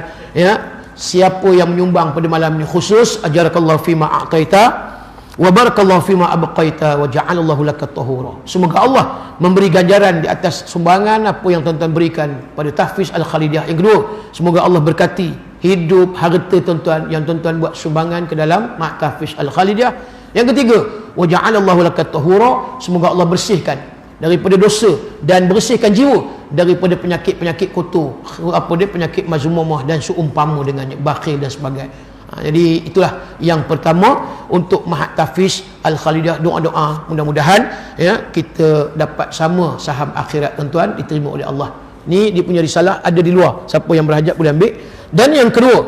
Speaker 1: siapa yang menyumbang pada malam ini khusus, ajarakallahu fima a'taita wa barakallahu fima abqaita wa ja'alallahu laka tahura. Semoga Allah memberi ganjaran di atas sumbangan apa yang tuan-tuan berikan pada Tahfiz Al-Khalidiyah. Yang kedua, semoga Allah berkati hidup, harta tuan-tuan yang tuan-tuan buat sumbangan ke dalam Ma'had Tahfiz Al-Khalidiyah. Yang ketiga, wa ja'alallahu lakat tahura, semoga Allah bersihkan daripada dosa dan bersihkan jiwa daripada penyakit-penyakit kotor, apa dia, penyakit mazmumah dan seumpama dengannya, bakhil dan sebagainya. Jadi itulah yang pertama untuk Mahat Tahfiz Al-Khalidah. Doa-doa mudah-mudahan ya kita dapat sama saham akhirat tuan-tuan, diterima oleh Allah. Ni dia punya risalah ada di luar, siapa yang berhajat boleh ambil. Dan yang kedua,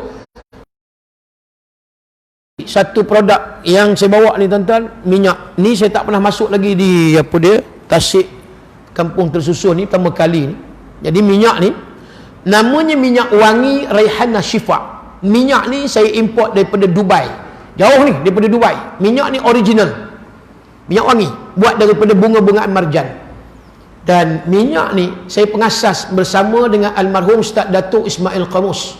Speaker 1: satu produk yang saya bawa ni tuan-tuan, minyak ni saya tak pernah masuk lagi di apa dia, Tasik Kampung Tersusun ni, pertama kali ni. Jadi minyak ni namanya minyak wangi Raihana Syifa. Minyak ni saya import daripada Dubai, jauh ni daripada Dubai. Minyak ni original, minyak wangi buat daripada bunga-bungaan marjan. Dan minyak ni saya pengasas bersama dengan almarhum Ustaz Datuk Ismail Qamus.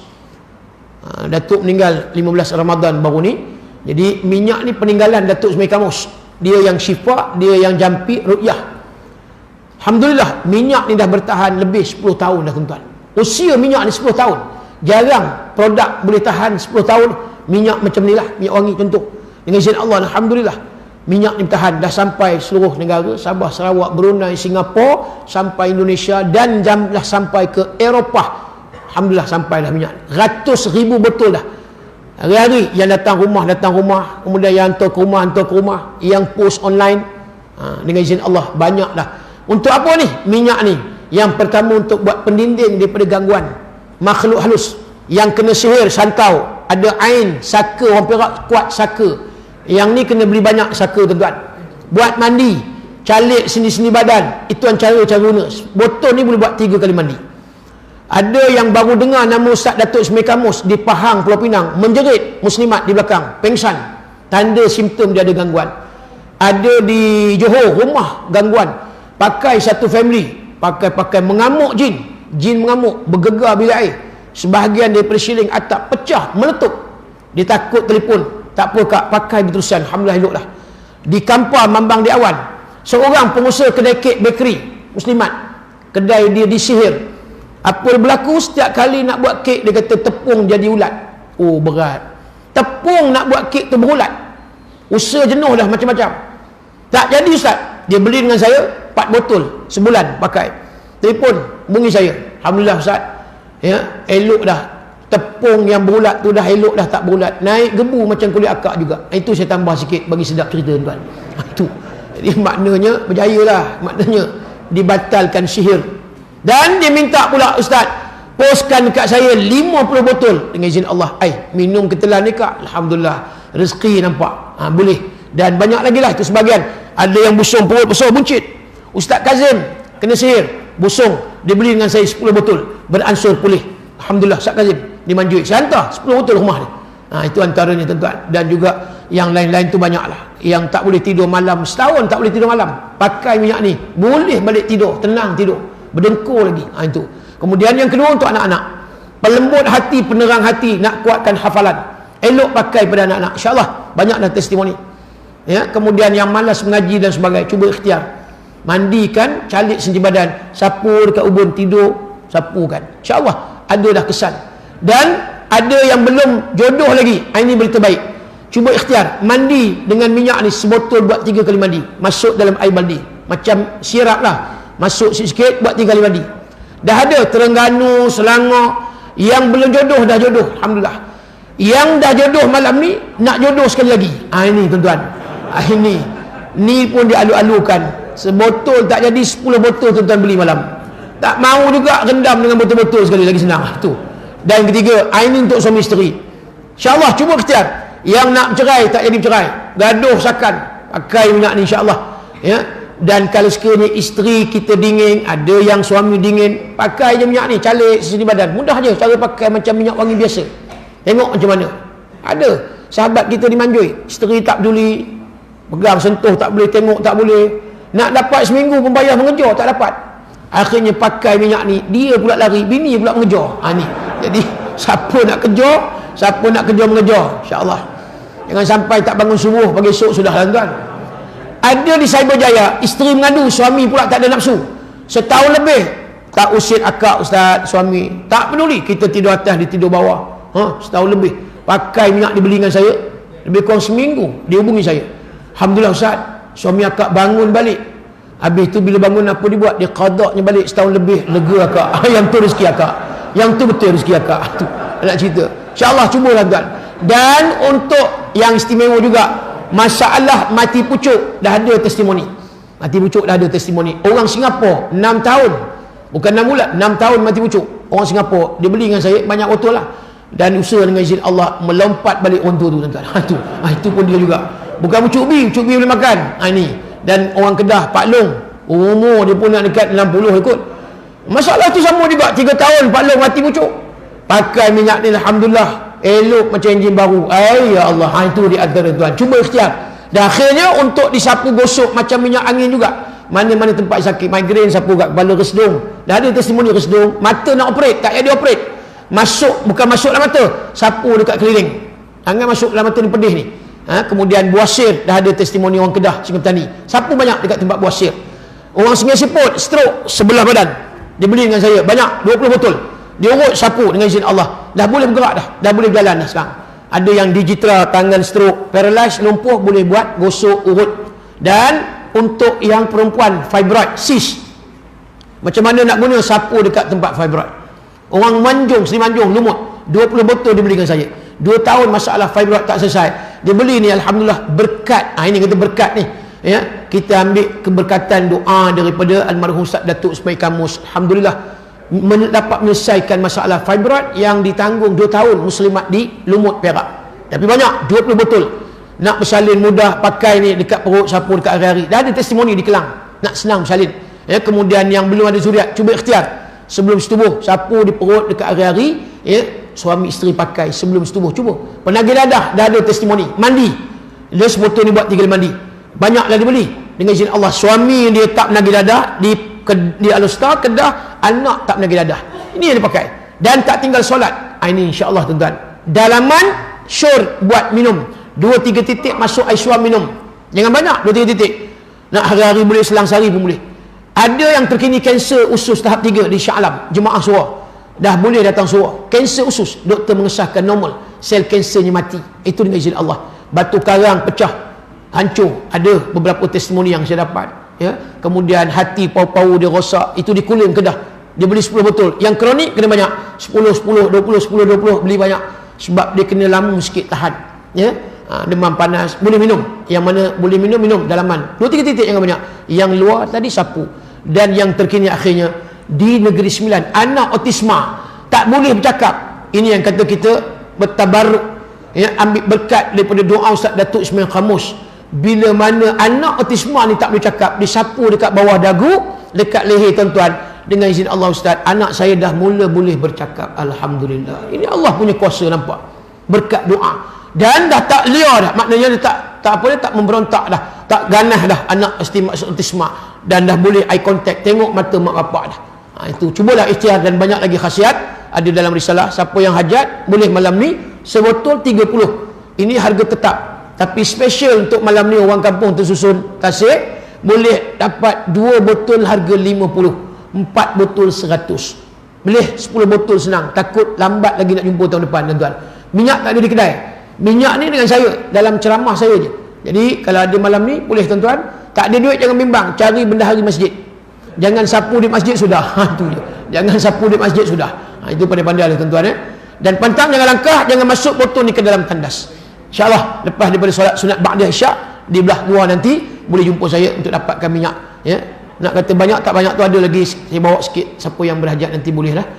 Speaker 1: Datuk meninggal 15 Ramadan baru ni. Jadi minyak ni peninggalan Datuk Ismail Qamus. Dia yang syifa, dia yang jampi ruqyah. Alhamdulillah minyak ni dah bertahan lebih 10 tahun dah tuan-tuan. Usia minyak ni 10 tahun. Jarang produk boleh tahan 10 tahun. Minyak macam ni lah, minyak wangi contoh. Dengan izin Allah, alhamdulillah minyak ni bertahan dah sampai seluruh negara, Sabah, Sarawak, Brunei, Singapura, sampai Indonesia dan dah sampai ke Eropah. Alhamdulillah sampai dah minyak. Ratus ribu botol dah. Hari-hari yang datang rumah, kemudian yang hantar ke rumah, yang post online. Dengan izin Allah banyak dah. Untuk apa ni minyak ni? Yang pertama untuk buat pendinding daripada gangguan makhluk halus yang kena sihir, santau, ada ain, saka, orang Perak kuat saka. Yang ni kena beli banyak saka tuan-tuan. Buat mandi, calik sendi-sendi badan, itu cara guna. Botol ni boleh buat 3 kali mandi. Ada yang baru dengar nama Ustaz Datuk Ismail Qamus di Pahang, Pulau Pinang, menjerit muslimat di belakang, pengsan, tanda simptom dia ada gangguan. Ada di Johor, rumah gangguan, pakai satu family, pakai mengamuk jin mengamuk, bergegar bilik air, sebahagian daripada siling atap pecah, meletup. Dia takut telefon, tak apa kak, pakai berterusan, alhamdulillah elok dah. Di Kampar Mambang di Awan, seorang pengusaha kedai kek bakery muslimat, kedai dia disihir. Apa yang berlaku, setiap kali nak buat kek dia kata tepung jadi ulat. Oh berat, tepung nak buat kek tu berulat, usaha jenuh dah macam-macam, tak jadi ustaz. Dia beli dengan saya 4 botol sebulan pakai. Telefon bunyi saya, alhamdulillah ustaz ya, elok dah. Tepung yang berulat tu dah elok dah, tak berulat, naik gebu macam kulit akak juga. Itu saya tambah sikit bagi sedap cerita tuan. Itu jadi maknanya berjayalah, maknanya dibatalkan sihir. Dan dia minta pula ustaz postkan dekat saya 50 botol dengan izin Allah. Minum ketelan ni kak, alhamdulillah rezeki nampak. Boleh. Dan banyak lagi lah, itu sebagian. Ada yang busung perut besar buncit, Ustaz Kazim kena sihir, busung, dia beli dengan saya 10 botol, beransur pulih. Alhamdulillah Ustaz Kazim dimanjui, saya hantar 10 botol rumah dia. Itu antaranya tuan-tuan. Dan juga yang lain-lain tu banyak lah. Yang tak boleh tidur malam, setahun tak boleh tidur malam, pakai minyak ni, boleh balik tidur, tenang tidur, berdengkur lagi. Itu. Kemudian yang kedua untuk anak-anak, pelembut hati, penerang hati, nak kuatkan hafalan, elok pakai pada anak-anak, insyaAllah banyak dah testimoni ya. Kemudian yang malas mengaji dan sebagainya, cuba ikhtiar, mandikan, calik sendi badan, sapu dekat ubun, tidur sapukan, insyaAllah ada dah kesan. Dan ada yang belum jodoh lagi, ini berita baik, cuba ikhtiar, mandi dengan minyak ni sebotol, buat 3 kali mandi, masuk dalam air baldi, macam sirap lah, masuk sikit-sikit, buat 3 kali mandi. Dah ada Terengganu, Selangor, yang belum jodoh dah jodoh, alhamdulillah. Yang dah jodoh malam ni, nak jodoh sekali lagi. Ini tuan-tuan, ni pun dialu-alukan, sebotol tak jadi 10 botol tuan-tuan beli malam. Tak mau juga rendam dengan botol-botol sekali lagi, senang tu. Dan ketiga, ini untuk suami isteri, insyaAllah cuba ikhtiar. Yang nak bercerai tak jadi bercerai, gaduh sakan, pakai minyak ni insyaAllah ya. Dan kalau sekiranya isteri kita dingin, ada yang suami dingin, pakai je minyak ni, calik sisi badan, mudah je, cara pakai macam minyak wangi biasa. Tengok macam mana. Ada sahabat kita dimanjui, isteri tak peduli, pegang sentuh tak boleh, tengok tak boleh, nak dapat seminggu pun payah mengejar, tak dapat. Akhirnya pakai minyak ni, dia pula lari, bini pula mengejar. Ni jadi siapa nak kejar, siapa nak kejar mengejar, insyaAllah. Jangan sampai tak bangun subuh pagi esok sudah tuan-tuan. Ada di Cyberjaya, isteri mengadu, suami pula tak ada nafsu, setahun lebih tak usir akak ustaz, suami tak peduli, kita tidur atas, dia tidur bawah. Setahun lebih pakai minyak dibeli dengan saya, lebih kurang seminggu dia hubungi saya, Alhamdulillah Ustaz, suami akak bangun balik. Habis tu bila bangun apa dibuat? Dia qadaknya balik setahun lebih. Lega akak. Yang tu rezeki akak. Yang tu betul rezeki akak. Tu nak cerita. InsyaAllah cubalah tuan. Dan untuk yang istimewa juga, masalah mati pucuk dah ada testimoni. Mati pucuk dah ada testimoni. Orang Singapura 6 tahun, bukan 6 bulan, 6 tahun mati pucuk. Orang Singapura, dia beli dengan saya banyak botol lah. Dan usaha dengan izin Allah melompat balik orang tua tu tuan-tuan. Itu pun dia juga. Bukan pucuk B boleh makan. Ini. Dan orang Kedah, Pak Long, umur dia pun nak dekat 60 ikut. Masalah tu sama juga. 3 tahun Pak Long mati pucuk. Pakai minyak ni alhamdulillah, elok macam enjin baru. Ya Allah. Itu di antara tuan. Cuba ikhtiar. Dan akhirnya untuk disapu gosok macam minyak angin juga. Mana-mana tempat sakit, migrain sapu kat kepala, resdung. Dah ada testimoni resdung. Mata nak operate, tak payah dia operate. Bukan masuk dalam mata, sapu dekat keliling. Jangan masuk dalam mata ni, pedih ni. Kemudian buasir, dah ada testimoni orang Kedah, Sungai Petani. Sapu banyak dekat tempat buasir. Orang Sungai Siput, stroke sebelah badan. Dia beli dengan saya, banyak, 20 botol. Dia urut sapu dengan izin Allah. Dah boleh bergerak dah. Dah boleh berjalan dah sekarang. Ada yang digital, tangan stroke, paralyzed, lumpuh, boleh buat, gosok, urut. Dan untuk yang perempuan, fibroid, cyst. Macam mana nak guna sapu dekat tempat fibroid. Orang Manjung, Seri Manjung, lumut, 20 botol dia beli dengan saya. 2 tahun masalah fibroid tak selesai. Dia beli ni alhamdulillah berkat. Ini kata berkat ni. Ya, kita ambil keberkatan doa daripada almarhum Ustaz Datuk Ismail Kamus. Alhamdulillah dapat menyelesaikan masalah fibroid yang ditanggung 2 tahun muslimat di Lumut, Perak. Tapi banyak, 20 botol. Nak bersalin mudah, pakai ni dekat perut, sapu dekat hari-hari. Dah ada testimoni di Kelang. Nak senang bersalin. Ya, kemudian yang belum ada zuriat, cuba ikhtiar. Sebelum setubuh, sapu di perut dekat hari-hari. Ya, suami isteri pakai sebelum setubuh. Cuba. Penagih dadah, dah ada testimoni. Mandi. Dia sebotol ni buat 3 kali mandi. Banyak dah dibeli. Dengan izin Allah. Suami dia tak menagih dadah. Di Alustar, Kedah, anak tak menagih dadah. Ini yang dia pakai. Dan tak tinggal solat. Ini insyaAllah tuan-tuan. Dalaman, syur buat minum. 2-3 titik masuk air suam minum. Jangan banyak, 2-3 titik. Nak hari-hari boleh, selang sehari pun boleh. Ada yang terkini kanser usus tahap 3 di Shah Alam, Jemaah Surah. Dah boleh datang surah. Kanser usus, doktor mengesahkan normal. Sel kansernya mati. Itu dengan izin Allah. Batu karang pecah, hancur. Ada beberapa testimoni yang saya dapat. Ya, kemudian hati paru-paru dia rosak, itu di Kulim, Kedah. Dia beli 10 botol. Yang kronik kena banyak, 10, 10, 20, 10, 20 beli banyak. Sebab dia kena lama sikit tahan. Ya, demam panas boleh minum. Yang mana boleh minum dalaman. 2-3 titik yang banyak. Yang luar tadi sapu. Dan yang terkini akhirnya di Negeri Sembilan, anak autisma tak boleh bercakap. Ini yang kata kita bertabarruk, ya, ambil berkat daripada doa Ustaz Datuk Ismail Kamus. Bila mana anak autisma ni tak boleh cakap, disapu dekat bawah dagu, dekat leher tuan-tuan. Dengan izin Allah Ustaz, anak saya dah mula boleh bercakap. Alhamdulillah. Ini Allah punya kuasa, nampak? Berkat doa. Dan dah tak liar dah. Maknanya dia tak memberontak dah. Tak ganas dah anak autisma. Dan dah boleh eye contact, tengok mata mak bapak dah. Itu cubalah ikhtiar. Dan banyak lagi khasiat ada dalam risalah. Siapa yang hajat boleh malam ni sebotol 30. Ini harga tetap. Tapi special untuk malam ni orang kampung tersusun Tasik, boleh dapat 2 botol harga 50, 4 botol 100. Boleh 10 botol senang. Takut lambat lagi nak jumpa tahun depan tuan-tuan. Minyak tak ada di kedai. Minyak ni dengan saya, dalam ceramah saya je. Jadi kalau ada malam ni boleh tuan-tuan. Tak ada duit jangan bimbang, cari bendahari masjid. Jangan sapu di masjid sudah. Itu je. Jangan sapu di masjid sudah. Itu pandai-pandai tuan-tuan ya. Dan pantang jangan langkah, jangan masuk botol ni ke dalam tandas. InsyaAllah lepas daripada solat sunat ba'da isyak di belah luar nanti boleh jumpa saya untuk dapatkan minyak ya. Nak kata banyak tak banyak tu ada lagi, saya bawa sikit. Siapa yang berhajat nanti boleh lah.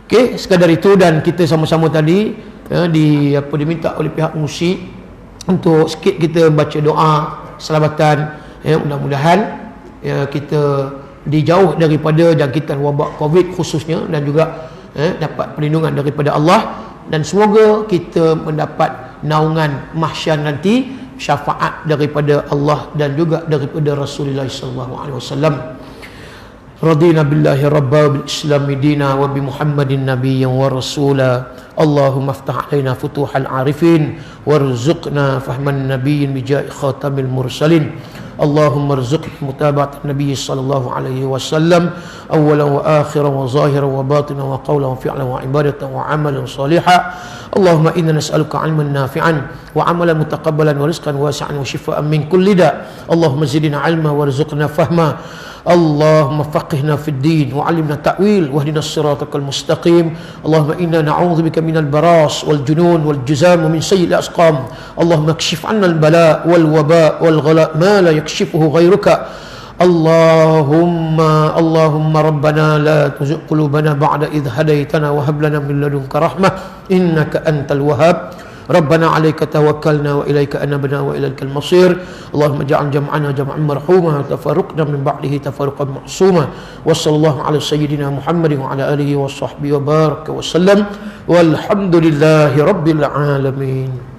Speaker 1: Okey, sekadar itu. Dan kita sama-sama tadi ya, diminta oleh pihak musik untuk sikit kita baca doa selawatan ya, mudah-mudahan ya, kita dijauh daripada jangkitan wabak Covid khususnya, dan juga dapat perlindungan daripada Allah, dan semoga kita mendapat naungan mahsyar nanti, syafaat daripada Allah dan juga daripada Rasulullah sallallahu alaihi wasallam. Radina billahi rabba bil islami dina wa bi Muhammadin nabiyyan wa rasula. Allahumma aftah alaina futuhal arifin warzuqna fahman nabiyyin bi ja'i khatamil mursalin. Allahumma arzuqna mutaba'at nabiy sallallahu alaihi wasallam awwalan wa akhiran wa zahiran wa batinan wa qawlan wa fi'lan wa ibadatan wa amalan salihah. Allahumma inna nas'aluka 'ilman nafi'an wa 'amalan mutaqabbalan wa rizqan wasi'an wa shifaa'an min kulli da'. Allahumma zidna 'ilma warzuqna fahma. Allahumma faqihna fid din wa 'allimna ta'wil wahdina as-siratal mustaqim. Allahumma inna na'udzubika minal baras wal junun wal juzam wa min sayyi'il asqam. Allahumma kshif 'anna al-bala' wal waba' wal ghala' ma la yakshifuhu ghairuka. Allahumma Rabbana la tuzigh qulubana ba'da idh hadaytana wa hab lana min ladunka rahmah innaka antal wahhab. Rabbana 'alaika tawakkalna wa ilaika anabna wa ilaikal masir. Allahumma ja'al jam'ana jam'an marhuma wa tafarruqna min ba'dihi tafarruqan ma'suma. Wa sallallahu ala sayyidina Muhammadin wa ala alihi wa sahbihi wa baraka wa sallam. Walhamdulillahi rabbil alamin.